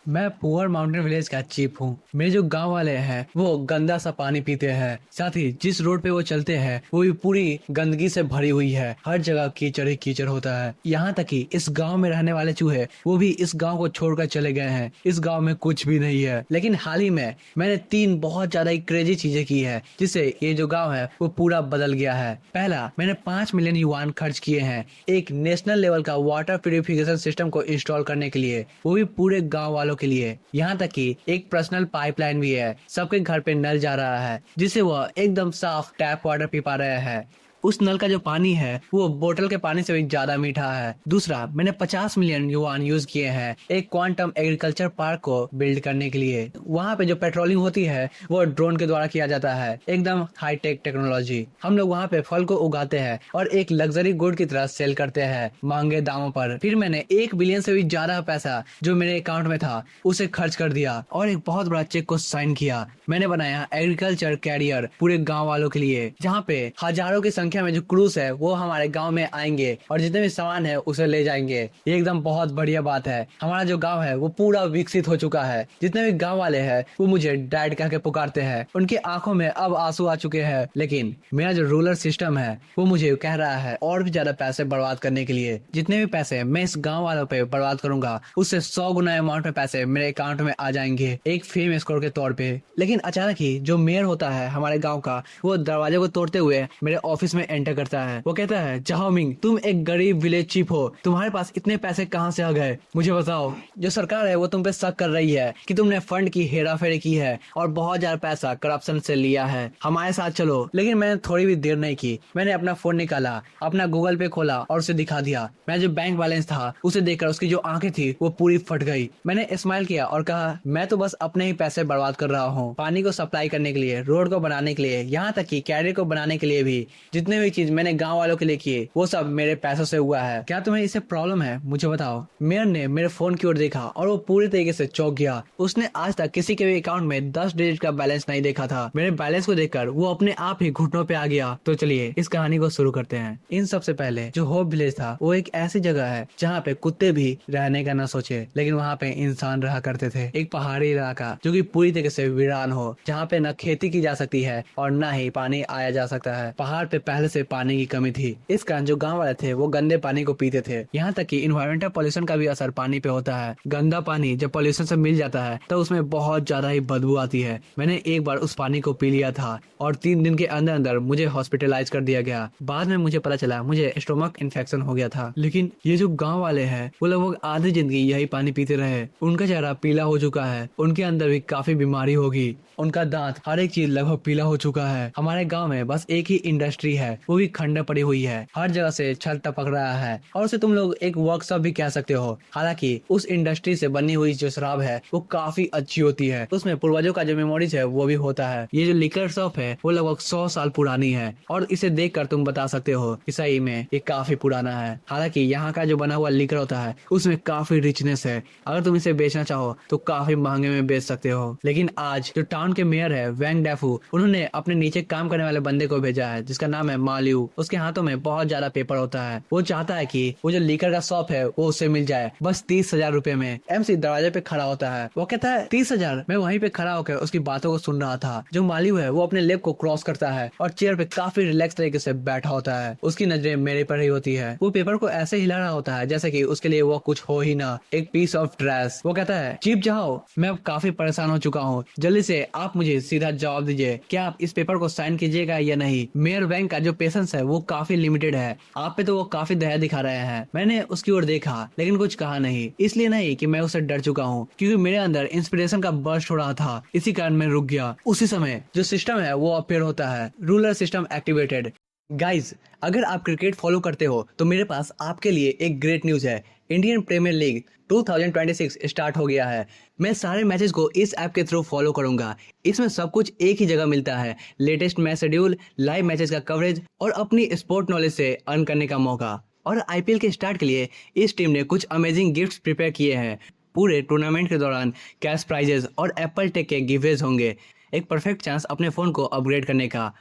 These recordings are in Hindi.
मैं पुअर माउंटेन विलेज का चीफ हूँ। मेरे जो गांव वाले हैं वो गंदा सा पानी पीते हैं, साथ ही जिस रोड पे वो चलते हैं वो भी पूरी गंदगी से भरी हुई है। हर जगह कीचड़ ही कीचड़ होता है। यहाँ तक कि इस गांव में रहने वाले चूहे वो भी इस गांव को छोड़कर चले गए हैं। इस गांव में कुछ भी नहीं है। लेकिन हाल ही में मैंने 3 बहुत ज्यादा ही क्रेजी चीजें की है जिससे ये जो गाँव है वो पूरा बदल गया है। पहला, मैंने 5 मिलियन युआन खर्च किए हैं एक नेशनल लेवल का वाटर प्यूरिफिकेशन सिस्टम को इंस्टॉल करने के लिए, वो भी पूरे गांव वालों के लिए। यहाँ तक कि एक पर्सनल पाइपलाइन भी है, सबके घर पे नल जा रहा है जिससे वह एकदम साफ टैप वाटर पी पा रहे हैं। उस नल का जो पानी है वो बोतल के पानी से भी ज्यादा मीठा है। दूसरा, मैंने 50 मिलियन युआन यूज किए हैं एक क्वांटम एग्रीकल्चर पार्क को बिल्ड करने के लिए। वहाँ पे जो पेट्रोलिंग होती है वो ड्रोन के द्वारा किया जाता है, एकदम हाईटेक टेक्नोलॉजी। हम लोग वहाँ पे फल को उगाते हैं और एक लग्जरी गुड की तरह सेल करते हैं महंगे दामों पर। फिर मैंने 1 बिलियन से भी ज्यादा पैसा जो मेरे अकाउंट में था उसे खर्च कर दिया और एक बहुत बड़ा चेक को साइन किया। मैंने बनाया एग्रीकल्चर कैरियर पूरे गाँव वालों के लिए, जहाँ पे हजारों की संख्या में जो क्रूज है वो हमारे गांव में आएंगे और जितने भी सामान है उसे ले जाएंगे। ये एकदम बहुत बढ़िया बात है। हमारा जो गांव है वो पूरा विकसित हो चुका है। जितने भी गांव वाले हैं वो मुझे डैड कह के पुकारते हैं। उनकी आंखों में अब आंसू आ चुके हैं। लेकिन मेरा जो रूलर सिस्टम है वो मुझे कह रहा है और भी ज्यादा पैसे बर्बाद करने के लिए। जितने भी पैसे मैं इस गाँव वालों पे बर्बाद करूंगा उससे 100 गुना अमाउंट में पैसे मेरे अकाउंट में आ जाएंगे एक फेम स्कोर के तौर पे। लेकिन अचानक ही जो मेयर होता है हमारे गाँव का वो दरवाजे को तोड़ते हुए मेरे ऑफिस में एंटर करता है। वो कहता है, जाओमिंग, तुम एक गरीब विलेज चीफ हो, तुम्हारे पास इतने पैसे कहाँ से आ गए? मुझे बताओ। जो सरकार है वो तुम पे शक कर रही है कि तुमने फंड की हेरा फेरी की है और बहुत ज्यादा पैसा करप्शन से लिया है। हमारे साथ चलो। लेकिन मैंने थोड़ी भी देर नहीं की। मैंने अपना फोन निकाला, अपना गूगल पे खोला और उसे दिखा दिया। मेरा जो बैंक बैलेंस था उसे देखकर उसकी जो आंखें थी वो पूरी फट गई। मैंने स्माइल किया और कहा, मैं तो बस अपने ही पैसे बर्बाद कर रहा हूँ, पानी को सप्लाई करने के लिए, रोड को बनाने के लिए, यहाँ तक कि कैरियर को बनाने के लिए भी। जितने भी चीज मैंने गांव वालों के लिए किए वो सब मेरे पैसों से हुआ है। क्या तुम्हें इससे प्रॉब्लम है? मुझे बताओ। मेयर ने मेरे फोन की ओर देखा और वो पूरी तरीके से चौंक गया। उसने आज तक किसी के भी अकाउंट में 10 डिजिट का बैलेंस नहीं देखा था। मेरे बैलेंस को देखकर वो अपने आप ही घुटनों पे आ गया। तो चलिए इस कहानी को शुरू करते हैं। इन सबसे पहले जो होप विलेज था वो एक ऐसी जगह है जहाँ पे कुत्ते भी रहने का न सोचे, लेकिन वहाँ पे इंसान रहा करते थे। एक पहाड़ी इलाका जो कि पूरी तरीके से वीरान हो, जहाँ पे न खेती की जा सकती है और न ही पानी आया जा सकता है। पहाड़ पे पहले से पानी की कमी थी। इस कारण जो गांव वाले थे वो गंदे पानी को पीते थे। यहाँ तक कि इन्वायरमेंटल पॉल्यूशन का भी असर पानी पे होता है। गंदा पानी जब पॉल्यूशन से मिल जाता है तो उसमें बहुत ज्यादा ही बदबू आती है। मैंने एक बार उस पानी को पी लिया था और 3 दिन के अंदर अंदर मुझे हॉस्पिटलाइज कर दिया गया। बाद में मुझे पता चला मुझे स्टोमक इन्फेक्शन हो गया था। लेकिन ये जो गाँव वाले हैं वो लगभग आधी जिंदगी यही पानी पीते रहे। उनका चेहरा पीला हो चुका है, उनके अंदर भी काफी बीमारी होगी, उनका दांत, हर एक चीज लगभग पीला हो चुका है। हमारे गांव में बस एक ही इंडस्ट्री है, वो भी खंडर पड़ी हुई है। हर जगह से छल टपक रहा है और उसे तुम लोग एक वर्कशॉप भी कह सकते हो। हालांकि उस इंडस्ट्री से बनी हुई जो शराब है वो काफी अच्छी होती है। उसमें पूर्वजों का जो मेमोरीज है वो भी होता है। ये जो लिकर शॉप है वो लगभग 100 साल पुरानी है और इसे देखकर तुम बता सकते हो कि सही में ये काफी पुराना है। हालांकि यहाँ का जो बना हुआ लिकर होता है उसमें काफी रिचनेस है। अगर तुम इसे बेचना चाहो तो काफी महंगे में बेच सकते हो। लेकिन आज जो टाउन के मेयर है वैंग डेफू, उन्होंने अपने नीचे काम करने वाले बंदे को भेजा है जिसका नाम है मालियू। उसके हाथों में बहुत ज्यादा पेपर होता है। वो चाहता है कि वो जो लीकर का शॉप है वो उससे मिल जाए, बस 30,000 रुपए में। एमसी दरवाजे पे खड़ा होता है। वो कहता है 30,000। मैं वहीं पे खड़ा होकर उसकी बातों को सुन रहा था। जो मालियू है वो अपने लेग को क्रॉस करता है और चेयर पे काफी रिलैक्स तरीके से बैठा होता है। उसकी नजरें मेरे पर ही होती है। वो पेपर को ऐसे हिला रहा होता है जैसे कि उसके लिए वो कुछ हो ही ना, एक पीस ऑफ ड्रेस। वो कहता है, चीफ जाओ, मैं अब काफी परेशान हो चुका हूँ, जल्दी से आप मुझे सीधा जवाब दीजिए, क्या आप इस पेपर को साइन कीजिएगा या नहीं? मेयर बैंक का जो पेशेंस है वो काफी लिमिटेड है। आप पे तो वो काफी दया दिखा रहे हैं। मैंने उसकी ओर देखा लेकिन कुछ कहा नहीं। इसलिए नहीं कि मैं उससे डर चुका हूँ, क्योंकि मेरे अंदर इंस्पिरेशन का बर्स्ट हो रहा था। इसी कारण मैं रुक गया। उसी समय जो सिस्टम है वो अपीयर होता है, रूलर सिस्टम एक्टिवेटेड। गाइज, अगर आप क्रिकेट फॉलो करते हो तो मेरे पास आपके लिए एक ग्रेट न्यूज है। इंडियन प्रीमियर लीग 2026 स्टार्ट हो गया है। मैं सारे मैचेस को इस ऐप के थ्रू फॉलो करूंगा। इसमें सब कुछ एक ही जगह मिलता है, latest match schedule, live matches का कवरेज और अपनी स्पोर्ट नॉलेज से अर्न करने का मौका। और आईपीएल के स्टार्ट के लिए इस टीम ने कुछ अमेजिंग गिफ्ट्स प्रिपेयर किए हैं। पूरे टूर्नामेंट के दौरान कैश प्राइजेस और एप्पल टेक के गिवेज होंगे। एक परफेक्ट चांस अपने फ़ोन को अपग्रेड करने का।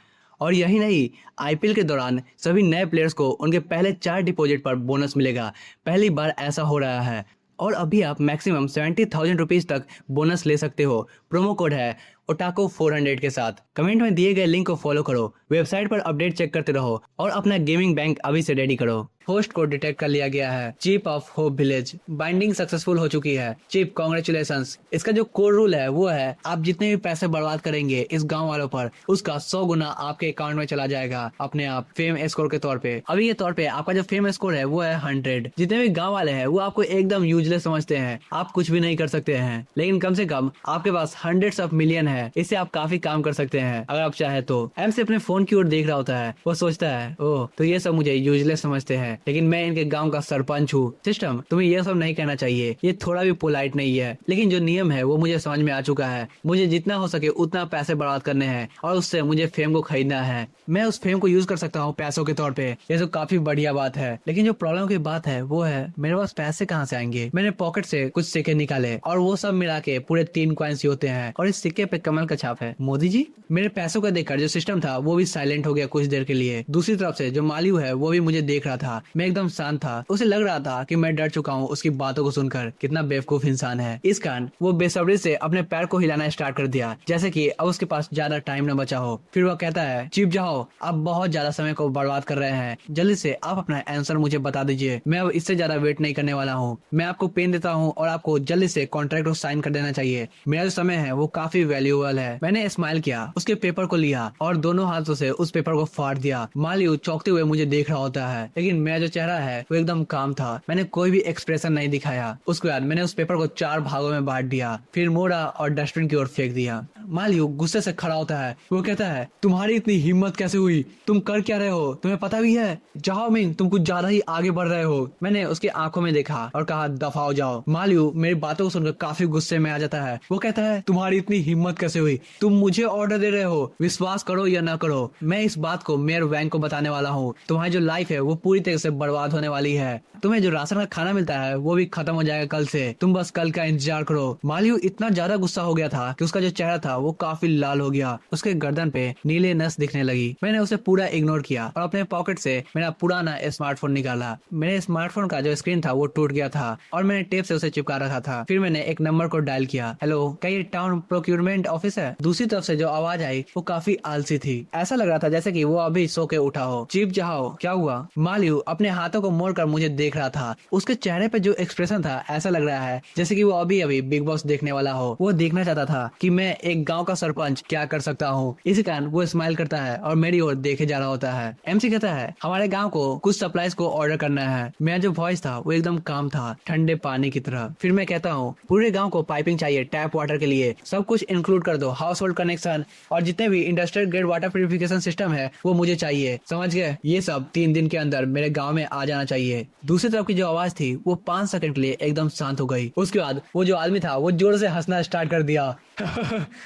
और यही नहीं, आईपीएल के दौरान सभी नए प्लेयर्स को उनके पहले 4 डिपॉजिट पर बोनस मिलेगा। पहली बार ऐसा हो रहा है। और अभी आप मैक्सिमम 70,000 रुपीज तक बोनस ले सकते हो। प्रोमो कोड है ओटाको 400 के साथ। कमेंट में दिए गए लिंक को फॉलो करो, वेबसाइट पर अपडेट चेक करते रहो और अपना गेमिंग बैंक अभी से रेडी करो। होस्ट को डिटेक्ट कर लिया गया है। Chief of hope village binding successful हो चुकी है। Chief congratulations. इसका जो कोर रूल है वो है आप जितने भी पैसे बर्बाद करेंगे इस गांव वालों पर, उसका 100 गुना आपके अकाउंट में चला जाएगा अपने आप फेम स्कोर के तौर पे। अभी ये तौर पे आपका जो फेम स्कोर है वो है 100। जितने भी गाँव वाले हैं वो आपको एकदम यूजलेस समझते हैं, आप कुछ भी नहीं कर सकते हैं, लेकिन कम से कम आपके पास हंड्रेड्स ऑफ मिलियन है। इससे आप काफी काम कर सकते हैं अगर आप चाहे तो। एम से अपने फोन की ओर देख रहा होता है। वो सोचता है ओह तो ये सब मुझे यूजलेस समझते हैं, लेकिन मैं इनके गांव का सरपंच हूँ। सिस्टम तुम्हें ये सब नहीं कहना चाहिए, ये थोड़ा भी पोलाइट नहीं है, लेकिन जो नियम है वो मुझे समझ में आ चुका है। मुझे जितना हो सके उतना पैसे बर्बाद करने हैं और उससे मुझे फेम को खरीदना है। मैं उस फेम को यूज कर सकता हूँ पैसों के तौर पे। ये तो काफी बढ़िया बात है, लेकिन जो प्रॉब्लम की बात है वो है मेरे पास पैसे कहाँ से आएंगे। मैंने पॉकेट से कुछ सिक्के निकाले और वो सब मिला के पूरे 3 कॉइन्स होते हैं और इस सिक्के पे कमल का छाप है। मोदी जी। मेरे पैसों का देखकर जो सिस्टम था वो भी साइलेंट हो गया कुछ देर के लिए। दूसरी तरफ से जो मालियू है वो भी मुझे देख रहा था। मैं एकदम शांत था। उसे लग रहा था कि मैं डर चुका हूँ उसकी बातों को सुनकर। कितना बेवकूफ इंसान है। इस कारण वो बेसब्री से अपने पैर को हिलाना स्टार्ट कर दिया, जैसे कि अब उसके पास ज्यादा टाइम न बचा हो। फिर वह कहता है चीप जाओ, आप बहुत ज्यादा समय को बर्बाद कर रहे हैं, जल्दी से आप अपना आंसर मुझे बता दीजिए। मैं अब इससे ज्यादा वेट नहीं करने वाला हूँ। मैं आपको पेन देता हूँ और आपको जल्दी से कॉन्ट्रैक्ट को साइन कर देना चाहिए। मेरा जो समय है वो काफी वैल्यूएबल है। मैंने स्माइल किया, उसके पेपर को लिया और दोनों हाथों से उस पेपर को फाड़ दिया। मालियू चौंकते हुए मुझे देख रहा होता है, लेकिन मेरा जो चेहरा है वो एकदम काम था। मैंने कोई भी एक्सप्रेशन नहीं दिखाया। उसके बाद मैंने उस पेपर को 4 भागों में बांट दिया, फिर मोड़ा और डस्टबिन की ओर फेंक दिया। मालियू गुस्से से खड़ा होता है। वो कहता है तुम्हारी इतनी हिम्मत कैसे हुई? तुम कर क्या रहे हो? तुम्हें पता भी है जाओ मिंग, तुम कुछ ज्यादा ही आगे बढ़ रहे हो। मैंने उसकी आंखों में देखा और कहा दफा हो जाओ। मालियू मेरी बातों को सुनकर काफी गुस्से में आ जाता है। वो कहता है तुम्हारी इतनी हिम्मत कैसे हुई? तुम मुझे ऑर्डर दे रहे हो, विश्वास करो या ना करो, मैं इस बात को मेयर वैंग को बताने वाला हूँ। तुम्हारी जो लाइफ है वो पूरी तरह से बर्बाद होने वाली है। तुम्हें जो राशन का खाना मिलता है वो भी खत्म हो जाएगा कल से। तुम बस कल का इंतजार करो। मालियू इतना ज्यादा गुस्सा हो गया था कि उसका जो चेहरा था वो काफी लाल हो गया। उसके गर्दन पे नीले नस दिखने लगी। मैंने उसे पूरा इग्नोर किया और अपने पॉकेट से मेरा पुराना स्मार्टफोन निकाला। मेरे स्मार्टफोन का जो स्क्रीन था वो टूट गया था और मैंने टेप से उसे चिपका रखा था। फिर मैंने एक नंबर को डायल किया। हेलो, क्या ये टाउन प्रोक्यूरमेंट ऑफिस है? दूसरी तरफ से जो आवाज आई वो काफी आलसी थी। ऐसा लग रहा था जैसे कि वो अभी सो के उठा हो। चीफ जाओ, क्या हुआ? मालियू अपने हाथों को मोड़कर मुझे देख रहा था। उसके चेहरे पे जो एक्सप्रेशन था ऐसा लग रहा है जैसे कि वो अभी अभी बिग बॉस देखने वाला हो। वो देखना चाहता था कि मैं एक गांव का सरपंच क्या कर सकता हूँ। इसी कारण वो स्माइल करता है और मेरी ओर देखे जा रहा होता है। एमसी कहता है हमारे गांव को कुछ सप्लाईज को ऑर्डर करना है। मेरा जो वॉइस था वो एकदम काम था, ठंडे पानी की तरह। फिर मैं कहता हूँ पूरे गाँव को पाइपिंग चाहिए टैप वाटर के लिए, सब कुछ इंक्लूड कर दो, हाउस होल्ड कनेक्शन और जितने भी industrial grade water purification system है वो मुझे चाहिए। समझ गए? ये सब 3 दिन के अंदर मेरे गाँव में आ जाना चाहिए। दूसरी तरफ की जो आवाज थी वो 5 सेकंड के लिए एकदम शांत हो गई। उसके बाद वो जो आदमी था वो जोर से हंसना स्टार्ट कर दिया।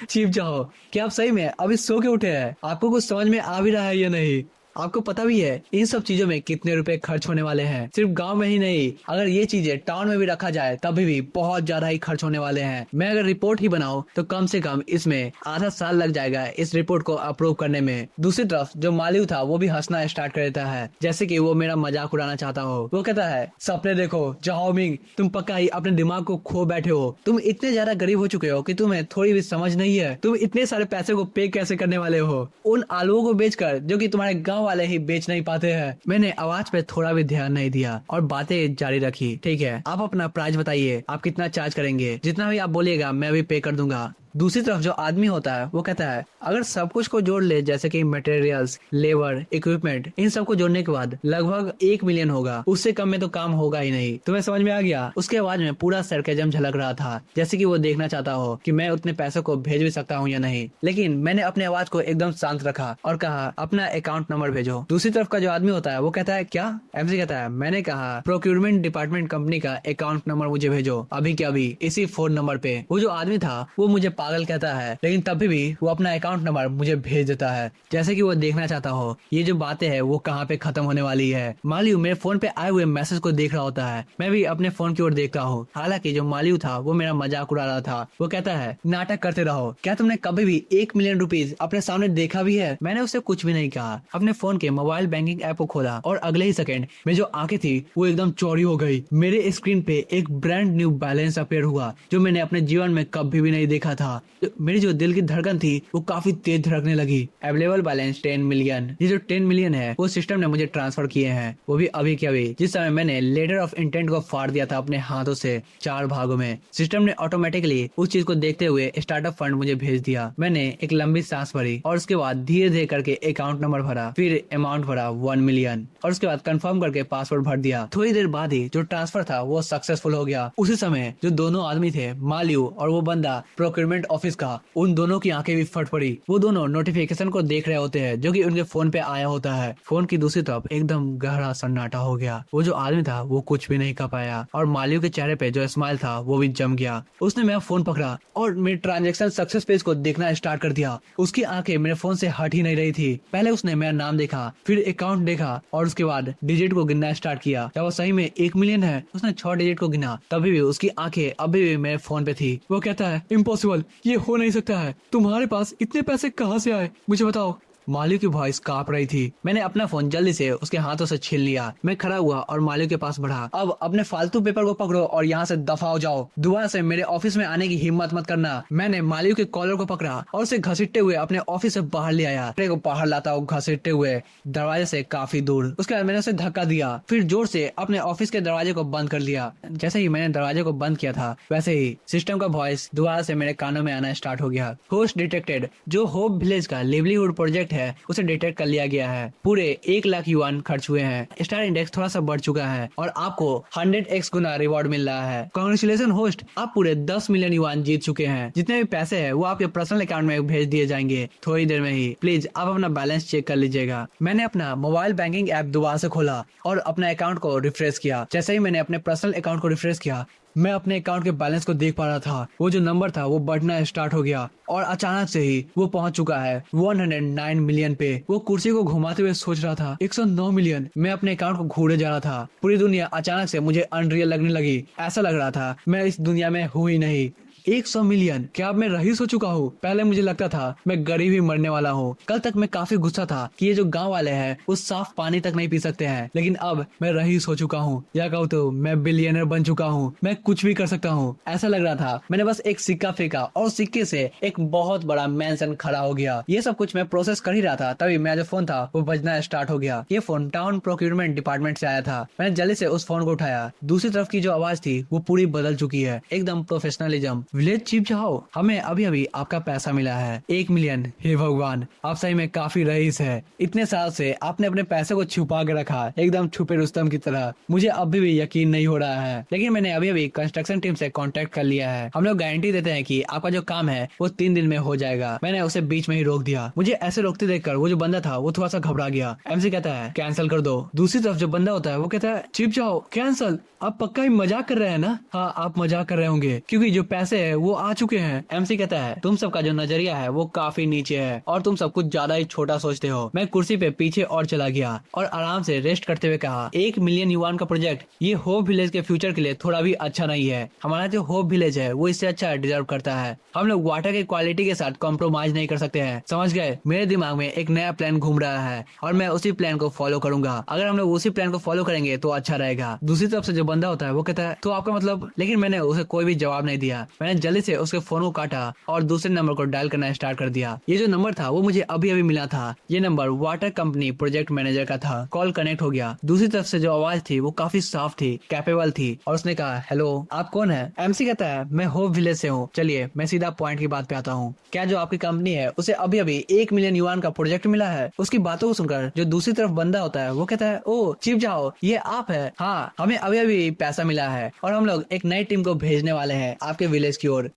चीफ जाओ, क्या आप सही में अभी सो के उठे हैं? आपको कुछ समझ में आ भी रहा है या नहीं? आपको पता भी है इन सब चीजों में कितने रुपए खर्च होने वाले हैं? सिर्फ गांव में ही नहीं, अगर ये चीजें टाउन में भी रखा जाए तभी भी बहुत ज्यादा ही खर्च होने वाले हैं। मैं अगर रिपोर्ट ही बनाऊं तो कम से कम इसमें आधा साल लग जाएगा इस रिपोर्ट को अप्रूव करने में। दूसरी तरफ जो मालियू था वो भी हंसना स्टार्ट कर देता है जैसे कि वो मेरा मजाक उड़ाना चाहता हो। वो कहता है सपने देखो जाओ मिंग, तुम पक्का ही अपने दिमाग को खो बैठे हो। तुम इतने ज्यादा गरीब हो चुके हो कि तुम्हें थोड़ी भी समझ नहीं है। तुम इतने सारे पैसे को पे कैसे करने वाले हो उन आलुओं को बेचकर जो कि तुम्हारे गाँव वाले ही बेच नहीं पाते हैं। मैंने आवाज पे थोड़ा भी ध्यान नहीं दिया और बातें जारी रखी। ठीक है, आप अपना प्राइस बताइए, आप कितना चार्ज करेंगे? जितना भी आप बोलिएगा मैं अभी पे कर दूंगा। दूसरी तरफ जो आदमी होता है वो कहता है अगर सब कुछ को जोड़ ले जैसे कि मटेरियल्स, लेबर, इक्विपमेंट, इन सब को जोड़ने के बाद लगभग 1 मिलियन होगा। उससे कम में तो काम होगा ही नहीं। तुम्हें समझ में आ गया? उसके आवाज में पूरा सरकेजम झलक रहा था, जैसे कि वो देखना चाहता हो कि मैं उतने पैसों को भेज भी सकता हूँ या नहीं। लेकिन मैंने अपने आवाज को एकदम शांत रखा और कहा अपना अकाउंट नंबर भेजो। दूसरी तरफ का जो आदमी होता है वो कहता है क्या? एमसी कहता है मैंने कहा प्रोक्यूरमेंट डिपार्टमेंट कंपनी का अकाउंट नंबर मुझे भेजो अभी के अभी इसी फोन नंबर पे। वो जो आदमी था वो मुझे पागल कहता है, लेकिन तभी भी वो अपना अकाउंट नंबर मुझे भेज देता है, जैसे कि वो देखना चाहता हो ये जो बातें है वो कहाँ पे खत्म होने वाली है। मालियो मेरे फोन पे आए हुए मैसेज को देख रहा होता है, मैं भी अपने फोन की ओर देखता हूँ। हालांकि जो मालियो था वो मेरा मजाक उड़ा रहा था। वो कहता है नाटक करते रहो, क्या तुमने कभी भी 1 मिलियन रुपीज अपने सामने देखा भी है? मैंने उससे कुछ भी नहीं कहा, अपने फोन के मोबाइल बैंकिंग ऐप को खोला और अगले ही सेकंड में जो आंखें थी वो एकदम चौड़ी हो गई। मेरे स्क्रीन पे एक ब्रांड न्यू बैलेंस अपीयर हुआ जो मैंने अपने जीवन में कभी भी नहीं देखा था। मेरी जो दिल की धड़कन थी वो काफी तेज धड़कने लगी। Available balance 10 million. ये जो 10 मिलियन है वो सिस्टम ने मुझे ट्रांसफर किए हैं, वो भी अभी के अभी, जिस समय मैंने लेटर ऑफ इंटेंट को फाड़ दिया था अपने हाथों से 4 भागों में। सिस्टम ने ऑटोमेटिकली उस चीज को देखते हुए स्टार्टअप फंड मुझे भेज दिया। मैंने एक लंबी सांस भरी और उसके बाद धीरे धीरे करके अकाउंट नंबर भरा, फिर अमाउंट भरा 1 मिलियन और उसके बाद कंफर्म करके पासवर्ड भर दिया। थोड़ी देर बाद ही जो ट्रांसफर था वो सक्सेसफुल हो गया। उसी समय जो दोनों आदमी थे, मालियो और वो बंदा प्रोक्योरमेंट ऑफिस का, उन दोनों की आंखें भी फट पड़ी। वो दोनों नोटिफिकेशन को देख रहे होते हैं जो कि उनके फोन पे आया होता है। फोन की दूसरी तरफ एकदम गहरा सन्नाटा हो गया। वो जो आदमी था वो कुछ भी नहीं कर पाया और मालियो के चेहरे पे जो स्माइल था वो भी जम गया। उसने मेरा फोन पकड़ा और मेरे ट्रांजेक्शन सक्सेस पेज को देखना स्टार्ट कर दिया। उसकी आंखें मेरे फोन से हट ही नहीं रही थी। पहले उसने मेरा नाम देखा, फिर अकाउंट देखा और उसके बाद डिजिट को गिनना स्टार्ट किया। क्या वो सही में 1 मिलियन है? उसने 6 डिजिट को गिना, तभी भी उसकी आंखें अभी भी मेरे फोन पे थी। वो कहता है इम्पॉसिबल, ये हो नहीं सकता है, तुम्हारे पास इतने पैसे कहाँ से आए, मुझे बताओ। मालियो की वॉइस कांप रही थी। मैंने अपना फोन जल्दी से उसके हाथों से छीन लिया। मैं खड़ा हुआ और मालियो के पास बढ़ा। अब अपने फालतू पेपर को पकड़ो और यहाँ से दफा हो जाओ, दोबारा से मेरे ऑफिस में आने की हिम्मत मत करना। मैंने मालियो के कॉलर को पकड़ा और उसे घसीटते हुए अपने ऑफिस से बाहर ले आया। को बाहर लाता हूँ घसीटते हुए दरवाजे से काफी दूर। उसके बाद मैंने उसे धक्का दिया, फिर जोर से अपने ऑफिस के दरवाजे को बंद कर लिया। जैसे ही मैंने दरवाजे को बंद किया था वैसे ही सिस्टम का वॉइस दोबारा से मेरे कानों में आना स्टार्ट हो गया। Host detected. जो होप विलेज का लिवलीहुड प्रोजेक्ट है उसे डिटेक्ट कर लिया गया है। पूरे 1 लाख युआन खर्च हुए हैं। स्टार इंडेक्स थोड़ा सा बढ़ चुका है और आपको 100x गुना रिवॉर्ड मिल रहा है। कांग्रेचुलेशन होस्ट, आप पूरे 10 मिलियन युआन जीत चुके हैं। जितने भी पैसे हैं वो आपके पर्सनल अकाउंट में भेज दिए जाएंगे थोड़ी देर में ही। प्लीज आप अपना बैलेंस चेक कर लीजिएगा। मैंने अपना मोबाइल बैंकिंग ऐप दोबारा से खोला और अपने अकाउंट को रिफ्रेश किया। जैसे ही मैंने अपने पर्सनल अकाउंट को रिफ्रेश किया, मैं अपने अकाउंट के बैलेंस को देख पा रहा था। वो जो नंबर था वो बढ़ना स्टार्ट हो गया और अचानक से ही वो पहुंच चुका है 109 मिलियन पे। वो कुर्सी को घुमाते हुए सोच रहा था 109 मिलियन। मैं अपने अकाउंट को घूरे जा रहा था। पूरी दुनिया अचानक से मुझे अनरियल लगने लगी। ऐसा लग रहा था मैं इस दुनिया में हूँ ही नहीं। 100 मिलियन, क्या अब मैं रईस हो चुका हूँ? पहले मुझे लगता था मैं गरीब ही मरने वाला हूँ। कल तक मैं काफी गुस्सा था कि ये जो गांव वाले हैं वो साफ पानी तक नहीं पी सकते हैं, लेकिन अब मैं रईस हो चुका हूँ, या कहूँ तो मैं बिलियनर बन चुका हूँ। मैं कुछ भी कर सकता हूँ। ऐसा लग रहा था मैंने बस एक सिक्का फेंका और सिक्के से एक बहुत बड़ा मैंसन खड़ा हो गया। ये सब कुछ मैं प्रोसेस कर ही रहा था तभी मेरा जो फोन था वो बजना स्टार्ट हो गया। ये फोन टाउन प्रोक्योरमेंट डिपार्टमेंट से आया था। मैंने जल्दी से उस फोन को उठाया। दूसरी तरफ की जो आवाज थी वो पूरी बदल चुकी है, एकदम प्रोफेशनलिज्म। विलेज चीफ जाओ, हमें अभी अभी आपका पैसा मिला है 1 मिलियन। हे भगवान, आप सही में काफी रईस है। इतने साल से आपने अपने पैसे को छुपा के रखा, एकदम छुपे रुस्तम की तरह। मुझे अभी भी यकीन नहीं हो रहा है, लेकिन मैंने अभी अभी कंस्ट्रक्शन टीम से कांटेक्ट कर लिया है। हम लोग गारंटी देते हैं कि आपका जो काम है वो 3 दिन में हो जाएगा। मैंने उसे बीच में ही रोक दिया। मुझे ऐसे रोकते देखकर वो जो बंदा था वो थोड़ा सा घबरा गया। एमसी कहता है कैंसिल कर दो। दूसरी तरफ जो बंदा होता है वो कहता है चीफ जाओ कैंसिल। आप पक्का ही मजाक कर रहे हैं ना? हाँ, आप मजाक कर रहे होंगे क्योंकि जो पैसे है वो आ चुके हैं। एमसी कहता है तुम सबका जो नजरिया है वो काफी नीचे है और तुम सब कुछ ज्यादा ही छोटा सोचते हो। मैं कुर्सी पे पीछे और चला गया और आराम से रेस्ट करते हुए कहा 1 मिलियन युआन का प्रोजेक्ट ये होप विलेज के फ्यूचर के लिए थोड़ा भी अच्छा नहीं है। हमारा जो होप विलेज है वो इससे अच्छा डिजर्व करता है। हम लोग वाटर की क्वालिटी के साथ कॉम्प्रोमाइज नहीं कर सकते हैं, समझ गए? मेरे दिमाग में एक नया प्लान घूम रहा है और मैं उसी प्लान को फॉलो करूंगा। अगर हम लोग उसी प्लान को फॉलो करेंगे तो अच्छा रहेगा। दूसरी तरफ से जो बंदा होता है वो कहता है तो आपका मतलब? लेकिन मैंने उसे कोई भी जवाब नहीं दिया। मैंने जल्दी से उसके फोन को काटा और दूसरे नंबर को डायल करना स्टार्ट कर दिया। ये जो नंबर था वो मुझे अभी अभी मिला था। ये number water company project manager का था। कॉल कनेक्ट हो गया। दूसरी तरफ से जो आवाज थी वो काफी साफ थी, कैपेबल थी और उसने कहा हेलो, आप कौन है? एमसी कहता है मैं होप विलेज से हूँ। चलिए मैं सीधा पॉइंट की बात पे आता हूँ। क्या जो आपकी कंपनी है उसे अभी अभी 1 मिलियन युआन का प्रोजेक्ट मिला है? उसकी बातों को सुनकर जो दूसरी तरफ बंदा होता है वो कहता है ओ चीफ जाओ, ये आप है? हाँ, हमें अभी अभी पैसा मिला है और हम लोग एक नई टीम को भेजने वाले हैं आपके विलेज की ओर।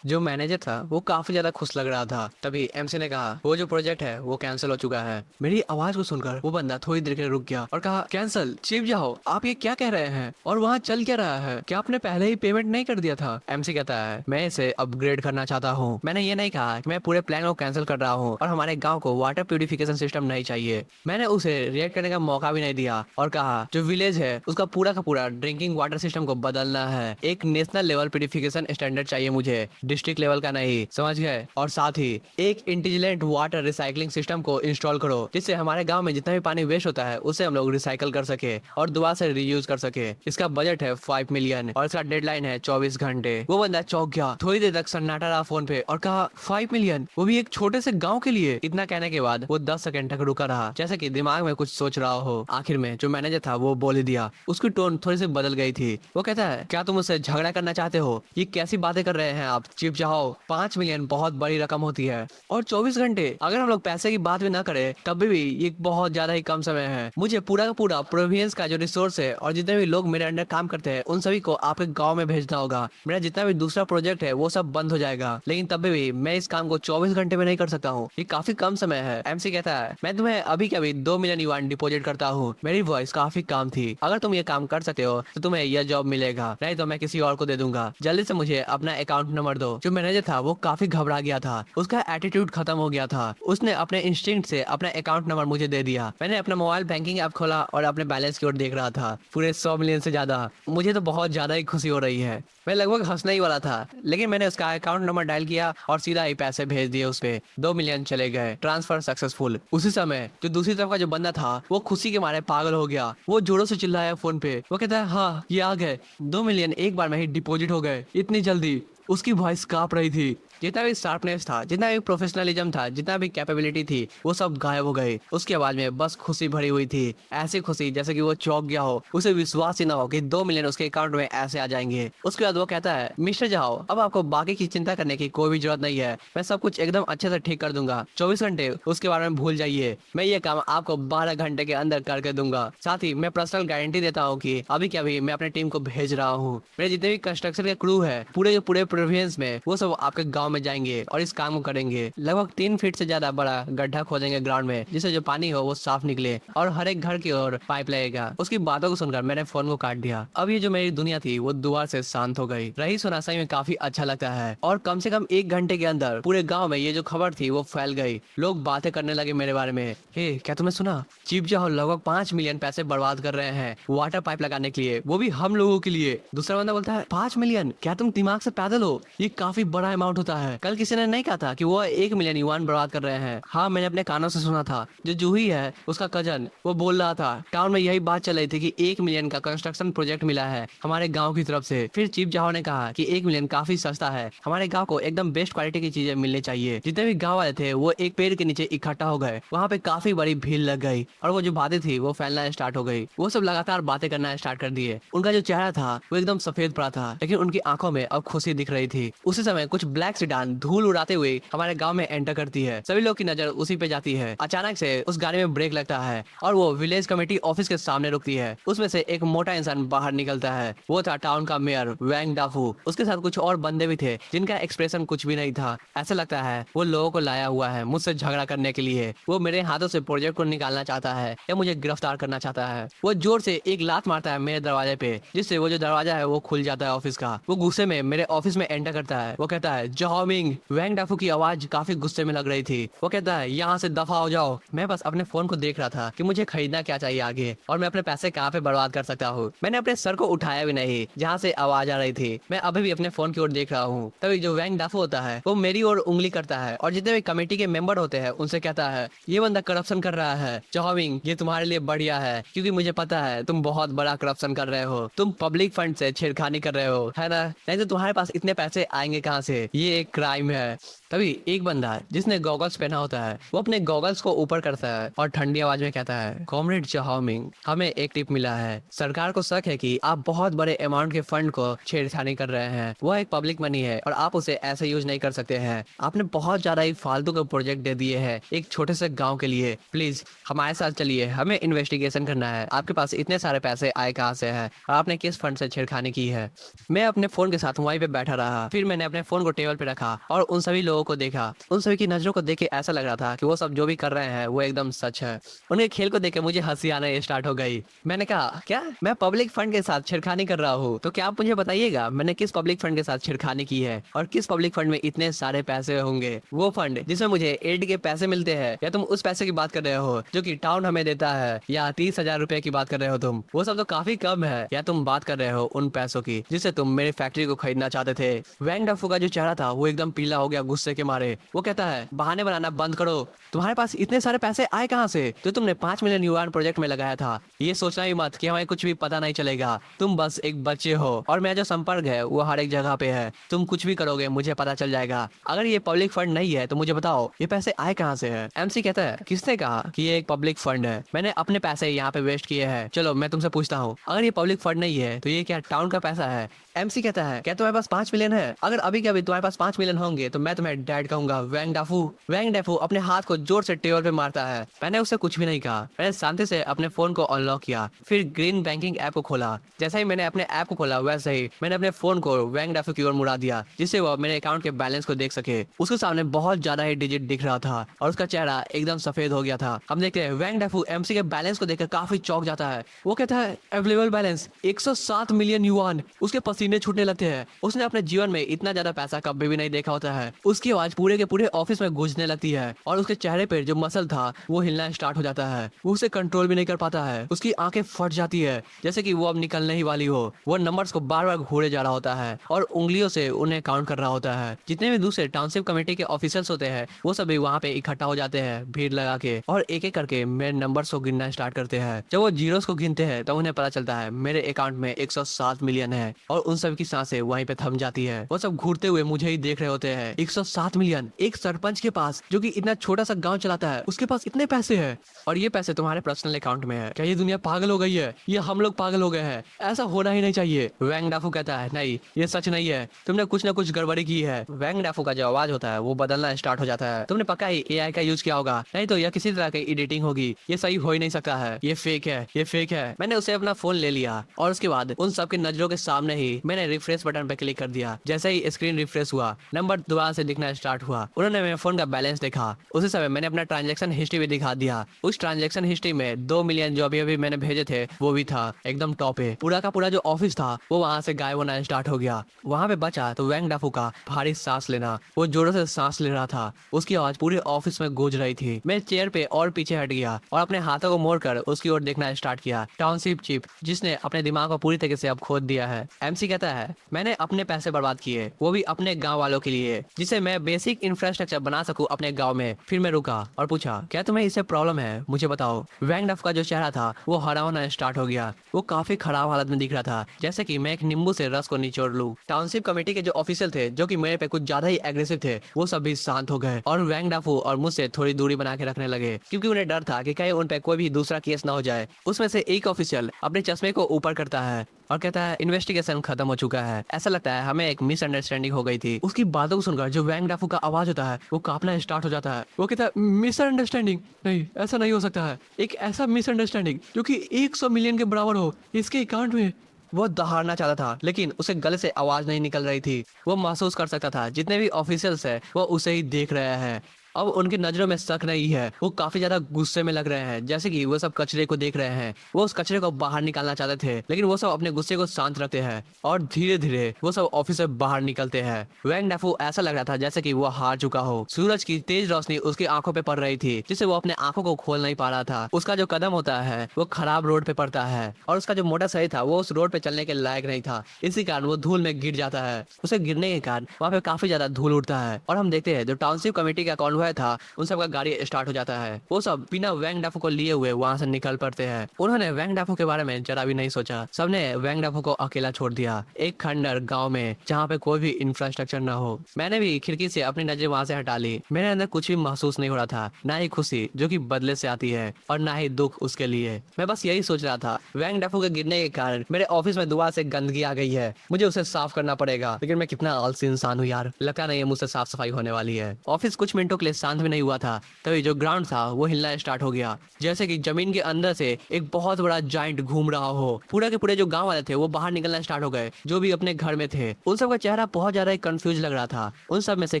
जो मैनेजर था वो काफी ज्यादा खुश लग रहा था। तभी एमसी ने कहा वो जो प्रोजेक्ट है वो कैंसिल हो चुका है। मेरी आवाज को सुनकर वो बंदा थोड़ी देर के लिए रुक गया और कहा कैंसिल? चीफ जाओ, आप ये क्या कह रहे हैं? और वहाँ चल क्या रहा है? क्या आपने पहले ही पेमेंट नहीं कर दिया था? एमसी कहता है मैं इसे अपग्रेड करना चाहता हूँ। मैंने ये नहीं कहा कि मैं पूरे प्लान को कैंसिल कर रहा हूँ और हमारे गाँव को वाटर प्यूरिफिकेशन सिस्टम नहीं चाहिए। मैंने उसे रिएक्ट करने का मौका भी नहीं दिया और कहा जो विलेज है उसका पूरा का पूरा ड्रिंकिंग वाटर सिस्टम को बदलना है। एक नेशनल लेवल प्यूरिफिकेशन स्टैंडर्ड चाहिए मुझे, डिस्ट्रिक्ट लेवल का नहीं, समझ गए? और साथ ही एक इंटेलिजेंट वाटर रिसाइकलिंग सिस्टम को इंस्टॉल करो जिससे हमारे गांव में जितना भी पानी वेस्ट होता है उसे हम लोग रिसाइकल कर सके और दोबारा से रीयूज कर सके। इसका बजट है 5 मिलियन और इसका डेडलाइन है 24 घंटे। वो बंदा चौंक गया, थोड़ी देर तक सन्नाटा रहा फोन पे और कहा 5 मिलियन, वो भी एक छोटे से गाँव के लिए? इतना कहने के बाद वो 10 सेकंड तक रुका रहा जैसे कि दिमाग में कुछ सोच रहा हो। आखिर में जो मैनेजर था वो बोल ही दिया। उसकी टोन थोड़ी सी बदल गई थी। वो कहता है क्या तुम मुझसे झगड़ा करना चाहते हो? ये कैसी बातें कर रहे हैं आप चीफ जाओ? 5 मिलियन बहुत बड़ी रकम होती है और 24 घंटे, अगर हम लोग पैसे की बात भी ना करें तब भी ये बहुत ज्यादा ही कम समय है। मुझे पूरा का पूरा प्रोविंस का जो रिसोर्स है और जितने भी लोग मेरे अंडर काम करते हैं उन सभी को आपके गांव में भेजना होगा। मेरा जितना भी दूसरा प्रोजेक्ट है वो सब बंद हो जाएगा, लेकिन तब भी मैं इस काम को 24 घंटे में नहीं कर सकता हूँ। ये काफी कम समय है। एमसी कहता है मैं तुम्हें अभी के अभी 2 मिलियन युआन डिपॉजिट करता हूँ। मेरी वॉइस काफी काम थी। अगर तुम ये काम कर सकते हो तो तुम्हें यह जॉब मिलेगा, नहीं तो मैं किसी और को दे दूंगा। जल्दी से मुझे अपना अकाउंट नंबर दो। जो मैनेजर था वो काफी घबरा गया था, उसका एटीट्यूड खत्म हो गया था। उसने अपने इंस्टिंक्ट से अपना अकाउंट नंबर मुझे दे दिया। मैंने अपना मोबाइल बैंकिंग ऐप खोला और अपने बैलेंस की ओर देख रहा था, पूरे 100 मिलियन से ज्यादा। मुझे तो बहुत ज्यादा ही खुशी हो रही है। मैं लगभग हंसने ही वाला था, लेकिन मैंने उसका अकाउंट नंबर डायल किया और सीधा ही पैसे भेज दिए उस पे। 2 मिलियन चले गए, ट्रांसफर सक्सेसफुल। उसी समय जो दूसरी तरफ का जो बंदा था वो खुशी के मारे पागल हो गया। वो जोरों से चिल्लाया फोन पे। वो कहता है हाँ ये आ गए, 2 मिलियन एक बार में ही डिपॉजिट हो गए, इतनी जल्दी। उसकी वॉइस कांप रही थी। जितना भी शार्पनेस था, जितना भी प्रोफेशनलिज्म था, जितना भी कैपेबिलिटी थी, वो सब गायब हो गई। उसकी आवाज में बस खुशी भरी हुई थी, ऐसी खुशी जैसे कि वो चौंक गया हो, उसे विश्वास ही ना हो कि 2 मिलियन उसके अकाउंट में ऐसे आ जाएंगे। उसके बाद वो कहता है मिस्टर जाओ, अब आपको बाकी की चिंता करने की कोई भी जरूरत नहीं है। मैं सब कुछ एकदम अच्छे से ठीक कर दूंगा। 24 घंटे उसके बारे में भूल जाइए। मैं ये काम आपको 12 घंटे के अंदर करके दूंगा। साथ ही मैं पर्सनल गारंटी देता हूँ कि अभी के अभी मैं अपने टीम को भेज रहा हूँ। मेरे जितने भी कंस्ट्रक्शन के क्रू है पूरे प्रोविंस में, वो सब आपके गाँव में जाएंगे और इस काम को करेंगे। लगभग 3 फीट से ज्यादा बड़ा गड्ढा खोदेंगे ग्राउंड में, जिससे जो पानी हो वो साफ निकले और हर एक घर की ओर पाइप लगेगा। उसकी बातों को सुनकर मैंने फोन को काट दिया। अब ये जो मेरी दुनिया थी वो दोबारा से शांत हो गई। रही सुना सही में काफी अच्छा लगता है और कम से कम 1 घंटे के अंदर पूरे गाँव में ये जो खबर थी वो फैल गई। लोग बातें करने लगे मेरे बारे में। हे क्या तुमने सुना? चीफ जाओ लगभग 5 मिलियन पैसे बर्बाद कर रहे हैं वाटर पाइप लगाने के लिए, वो भी हम लोगों के लिए। दूसरा बंदा बोलता है 5 मिलियन? क्या तुम दिमाग से पैदल हो? ये काफी बड़ा अमाउंट होता है। कल किसी ने नहीं कहा था कि वो 1 मिलियन युआन बर्बाद कर रहे हैं? हाँ मैंने अपने कानों से सुना था। जो जूही है उसका कजन वो बोल रहा था, टाउन में यही बात चल रही थी कि 1 मिलियन का कंस्ट्रक्शन प्रोजेक्ट मिला है हमारे गाँव की तरफ से। फिर चीफ जाओ ने कहा कि 1 मिलियन काफी सस्ता है, हमारे गाँव को एकदम बेस्ट क्वालिटी की चीजें मिलनी चाहिए। जितने भी गाँव वाले थे वो एक पेड़ के नीचे इकट्ठा हो गए। वहाँ पे काफी बड़ी भीड़ लग गई और वो जो बातें थी वो फैलना स्टार्ट हो गई। वो सब लगातार बातें करना स्टार्ट कर दिए। उनका जो चेहरा था वो एकदम सफेद पड़ा था, लेकिन उनकी आंखों में अब खुशी दिख रही थी। उसी समय कुछ ब्लैक सीडान धूल उड़ाते हुए हमारे गांव में एंटर करती है। सभी लोग की नजर उसी पे जाती है। अचानक से उस गाड़ी में ब्रेक लगता है और वो विलेज कमेटी ऑफिस के सामने रुकती है। उसमें से एक मोटा इंसान बाहर निकलता है। वो था टाउन का मेयर वैंग डाफू। उसके साथ कुछ और बंदे भी थे जिनका एक्सप्रेशन कुछ भी नहीं था। ऐसा लगता है वो लोगों को लाया हुआ है मुझसे झगड़ा करने के लिए। वो मेरे हाथों से प्रोजेक्ट को निकालना चाहता है या मुझे गिरफ्तार करना चाहता है। वो जोर से एक लात मारता है मेरे दरवाजे पे, जिससे वो जो दरवाजा है वो खुल जाता है ऑफिस का। वो गुस्से में मेरे ऑफिस में एंटर करता है। वो कहता है जाओमिंग। वैंग डाफू की आवाज काफी गुस्से में लग रही थी। वो कहता है यहाँ से दफा हो जाओ। मैं बस अपने फोन को देख रहा था कि मुझे खरीदना क्या चाहिए आगे और मैं अपने पैसे कहाँ पे बर्बाद कर सकता हूँ। मैंने अपने सर को उठाया भी नहीं जहाँ से आवाज आ रही थी। मैं अभी भी अपने फोन की ओर देख रहा हूँ। तभी जो वैंग डाफू होता है वो मेरी ओर उंगली करता है और जितने भी कमेटी के मेंबर होते हैं उनसे कहता है ये बंदा करप्शन कर रहा है। जाओमिंग ये तुम्हारे लिए बढ़िया है क्योंकि मुझे पता है तुम बहुत बड़ा करप्शन कर रहे हो। तुम पब्लिक फंड से छेड़खानी कर रहे हो, है ना? नहीं तो तुम्हारे पास इतने पैसे आएंगे कहाँ से? ये एक क्राइम है। तभी एक बंदा जिसने गॉगल्स पहना होता है वो अपने गॉगल्स को ऊपर करता है और ठंडी आवाज में कहता है कॉमरेड जाओमिंग, हमें एक टिप मिला है। सरकार को शक है कि आप बहुत बड़े अमाउंट के फंड को छेड़छाड़ी कर रहे हैं। वो एक पब्लिक मनी है और आप उसे ऐसे यूज नहीं कर सकते हैं। आपने बहुत ज्यादा ही फालतू के प्रोजेक्ट दे दिए हैं एक छोटे से गाँव के लिए। प्लीज हमारे साथ चलिए, हमें इन्वेस्टिगेशन करना है। आपके पास इतने सारे पैसे आए कहाँ से है? आपने किस फंड से छेड़खानी की है? मैं अपने फोन के साथ वहीं पे बैठा रहा। फिर मैंने अपने फोन को टेबल पे रखा और उन सभी लोगों को देखा। उन सभी की नजरों को देख के ऐसा लग रहा था कि वो सब जो भी कर रहे हैं वो एकदम सच है। उनके खेल को देख के मुझे हंसी आना स्टार्ट हो गई। मैंने कहा, क्या मैं पब्लिक फंड के साथ छेड़खानी कर रहा हूँ? तो क्या आप मुझे बताइएगा मैंने किस पब्लिक फंड के साथ छेड़खानी की है और किस पब्लिक फंड में इतने सारे पैसे होंगे? वो फंड जिसमें मुझे एड के पैसे मिलते हैं, या तुम उस पैसे की बात कर रहे हो जो कि टाउन हमें देता है, या 30,000 रुपए की बात कर रहे हो तुम? वो सब तो काफी कम है। या तुम बात कर रहे हो उन पैसों की जिससे तुम मेरी फैक्ट्री को खरीदना चाहते थे? वैंग डफू का जो चेहरा था वो एकदम पीला हो गया गुस्से के मारे। वो कहता है, बहाने बनाना बंद करो। तुम्हारे पास इतने सारे पैसे आए कहाँ से जो तुमने 5 मिलियन युआन प्रोजेक्ट में लगाया था? ये सोचना ही मत कि हमें कुछ भी पता नहीं चलेगा। तुम बस एक बच्चे हो और मेरा जो संपर्क है वो हर एक जगह पे है। तुम कुछ भी करोगे मुझे पता चल जाएगा। अगर ये पब्लिक फंड नहीं है तो मुझे बताओ ये पैसे आए कहाँ से है? एमसी कहता है, किसने कहा कि ये एक पब्लिक फंड है? मैंने अपने पैसे यहाँ पे वेस्ट किए हैं। चलो मैं तुमसे पूछता हूँ, अगर ये पब्लिक फंड नहीं है तो ये क्या टाउन का पैसा है? एमसी कहता है, क्या तुम्हारे पास 5 मिलियन है? अगर अभी के अभी तुम्हारे पास 5 मिलियन होंगे तो मैं तुम्हें डैड कहूंगा। वैंग डाफू। वैंग डाफू अपने हाथ को जोर से टेबल पे मारता है। मैंने उससे कुछ भी नहीं कहा। मैंने शांति से अपने फोन को अनलॉक किया, फिर ग्रीन बैंकिंग ऐप को खोला। जैसे ही मैंने अपने ऐप को खोला वैसे ही मैंने अपने फोन को वैंग डाफू की ओर मुड़ा दिया, जिससे वो मेरे अकाउंट के बैलेंस को देख सके। उसके सामने बहुत ज्यादा ही डिजिट दिख रहा था और उसका चेहरा एकदम सफेद हो गया था। हम देखते हैं वैंग डाफू एमसी के बैलेंस को देखकर काफी चौंक जाता है। वो कहता है, अवेलेबल बैलेंस 107 मिलियन युआन। उसके पसीने छूटने लगते हैं। उसने अपने जीवन में इतना ज्यादा पैसा कभी भी नहीं देखा होता है। उसकी आवाज पूरे के पूरे ऑफिस में गूंजने लगती है और उसके चेहरे पर जो मसल था वो हिलना स्टार्ट हो जाता है। वो उसे कंट्रोल भी नहीं कर पाता है। उसकी आंखें फट जाती है जैसे कि वो अब निकलने ही वाली हो। वो नंबर्स को बार बार घूरे जा रहा होता है और उंगलियों से उन्हें काउंट कर रहा होता है। जितने भी दूसरे टाउनशिप कमेटी के ऑफिसर्स होते हैं वो सभी वहाँ पे इकट्ठा हो जाते हैं भीड़ लगा के, और एक एक करके मेरे नंबर्स को गिनना स्टार्ट करते हैं। जब वो जीरोस को गिनते हैं तो उन्हें पता चलता है मेरे अकाउंट में 107 मिलियन है और उन सब की सांसें वहीं पे थम जाती है। वो सब घूरते हुए मुझे ही देख रहे होते हैं। 107 मिलियन एक सरपंच के पास, जो कि इतना छोटा सा गांव चलाता है, उसके पास इतने पैसे हैं और ये पैसे तुम्हारे पर्सनल अकाउंट में है। क्या ये दुनिया पागल हो गई है? ये हम लोग पागल हो गए हैं? ऐसा होना ही नहीं चाहिए। वैंग डाफू कहता है, नहीं ये सच नहीं है, तुमने कुछ ना कुछ गड़बड़ी की है। वैंग डाफू का जो आवाज होता है वो बदलना स्टार्ट हो जाता है। तुमने पक्का ही एआई का यूज किया होगा, नहीं तो यह किसी तरह की एडिटिंग होगी। ये सही हो ही नहीं सकता है, ये फेक है, ये फेक है। मैंने उसे अपना फोन ले लिया और उसके बाद उन सबके नजरों के सामने ही मैंने रिफ्रेश बटन पे क्लिक कर दिया। जैसे ही स्क्रीन रिफ्रेश हुआ नंबर दोबारा से दिखना स्टार्ट हुआ। उन्होंने मेरे फोन का बैलेंस देखा। उसी समय मैंने अपना ट्रांजैक्शन हिस्ट्री भी दिखा दिया। उस ट्रांजैक्शन हिस्ट्री में 2 मिलियन जो अभी अभी मैंने भेजे थे वो भी था, एकदम टॉप पे। पूरा का पूरा जो ऑफिस था वो वहां से गायब होना स्टार्ट हो गया। वहां पे बचा तो वैंग डाफू का भारी सांस लेना। वो जोरों से सांस ले रहा था। उसकी आवाज पूरे ऑफिस में गूंज रही थी। मैं चेयर पे और पीछे हट गया और अपने हाथों को मोड़कर उसकी ओर देखना स्टार्ट किया। टाउनशिप चीफ जिसने अपने दिमाग को पूरी तरीके से अब खोद दिया है। एमसी कहता है, मैंने अपने पैसे बर्बाद किए, वो भी अपने गांव वालों के लिए, जिससे मैं बेसिक इंफ्रास्ट्रक्चर बना सकूं अपने गांव में। फिर मैं रुका और पूछा, क्या तुम्हें इससे प्रॉब्लम है? मुझे बताओ। वैंग डफ का जो चेहरा था वो हरा होना स्टार्ट हो गया। वो काफी खराब हालत में दिख रहा था, जैसे कि मैं एक नींबू से रस को निचोड़ लूं। टाउनशिप कमेटी के जो ऑफिशियल थे जो कि मेरे पे कुछ ज्यादा ही एग्रेसिव थे, वो सब भी शांत हो गए और वैंग डाफू और मुझसे थोड़ी दूरी बना के रखने लगे, क्योंकि उन्हें डर था कि कहीं उन पे कोई भी दूसरा केस ना हो जाए। उसमें से एक ऑफिशियल अपने चश्मे को ऊपर करता है और कहता है, इन्वेस्टिगेशन खत्म हो चुका है। ऐसा लगता है हमें एक मिसअंडरस्टैंडिंग हो गई थी। उसकी बातों को सुनकर जो वैंग डाफू का आवाज होता है वो कांपना स्टार्ट हो जाता है। वो कहता है, मिसअंडरस्टैंडिंग? नहीं, ऐसा नहीं हो सकता है। एक ऐसा मिसअंडरस्टैंडिंग जो कि 100 मिलियन के बराबर हो इसके अकाउंट में। वो दहाड़ना चाहता था लेकिन उसे गले से आवाज नहीं निकल रही थी। वो महसूस कर सकता था जितने भी ऑफिशियल्स है वो उसे ही देख रहे हैं। अब उनकी नजरों में शक नहीं है। वो काफी ज्यादा गुस्से में लग रहे हैं, जैसे कि वो सब कचरे को देख रहे हैं। वो उस कचरे को बाहर निकालना चाहते थे लेकिन वो सब अपने गुस्से को शांत रखते हैं और धीरे धीरे वो सब ऑफिस से बाहर निकलते हैं। वैंग डाफू ऐसा लग रहा था जैसे कि वो हार चुका हो। सूरज की तेज रोशनी उसकी आंखों पे पड़ रही थी, जिससे वो अपने आंखों को खोल नहीं पा रहा था। उसका जो कदम होता है वो खराब रोड पे पड़ता है और उसका जो मोटा शरीर था वो उस रोड पे चलने के लायक नहीं था। इसी कारण वो धूल में गिर जाता है। उसे गिरने के कारण वहाँ पे काफी ज्यादा धूल उड़ता है और हम देखते हैं जो टाउनशिप कमेटी का कॉन्वॉय था उन सब का गाड़ी स्टार्ट हो जाता है। वो सब बिना वैंग डाफू को लिए हुए वहां से निकल पड़ते हैं। उन्होंने वैंग डाफू के बारे में जरा भी नहीं सोचा। सबने वैंग डाफू को अकेला छोड़ दिया एक खंडर गांव में जहाँ पे कोई भी इंफ्रास्ट्रक्चर न हो। मैंने भी खिड़की से अपनी नजर वहां से हटा ली। मेरे अंदर कुछ भी महसूस नहीं हो रहा था, ना ही खुशी जो कि बदले से आती है और ना ही दुख उसके लिए। मैं बस यही सोच रहा था, वैंग डाफू के गिरने के कारण मेरे ऑफिस में दोबारा से गंदगी आ गई है, मुझे उसे साफ करना पड़ेगा। लेकिन मैं कितना आलसी इंसान हूँ यार, लगता नहीं है मुझसे साफ सफाई होने वाली है। ऑफिस कुछ मिनटों के लिए के शांत भी नहीं हुआ था तभी जो ग्राउंड था वो हिलना स्टार्ट हो गया, जैसे कि जमीन के अंदर से एक बहुत बड़ा जाइंट घूम रहा हो। पूरा के पूरे जो गांव वाले थे वो बाहर निकलना स्टार्ट हो गए, जो भी अपने घर में थे। उन सब का चेहरा बहुत ज्यादा कंफ्यूज लग रहा था। उन सब में से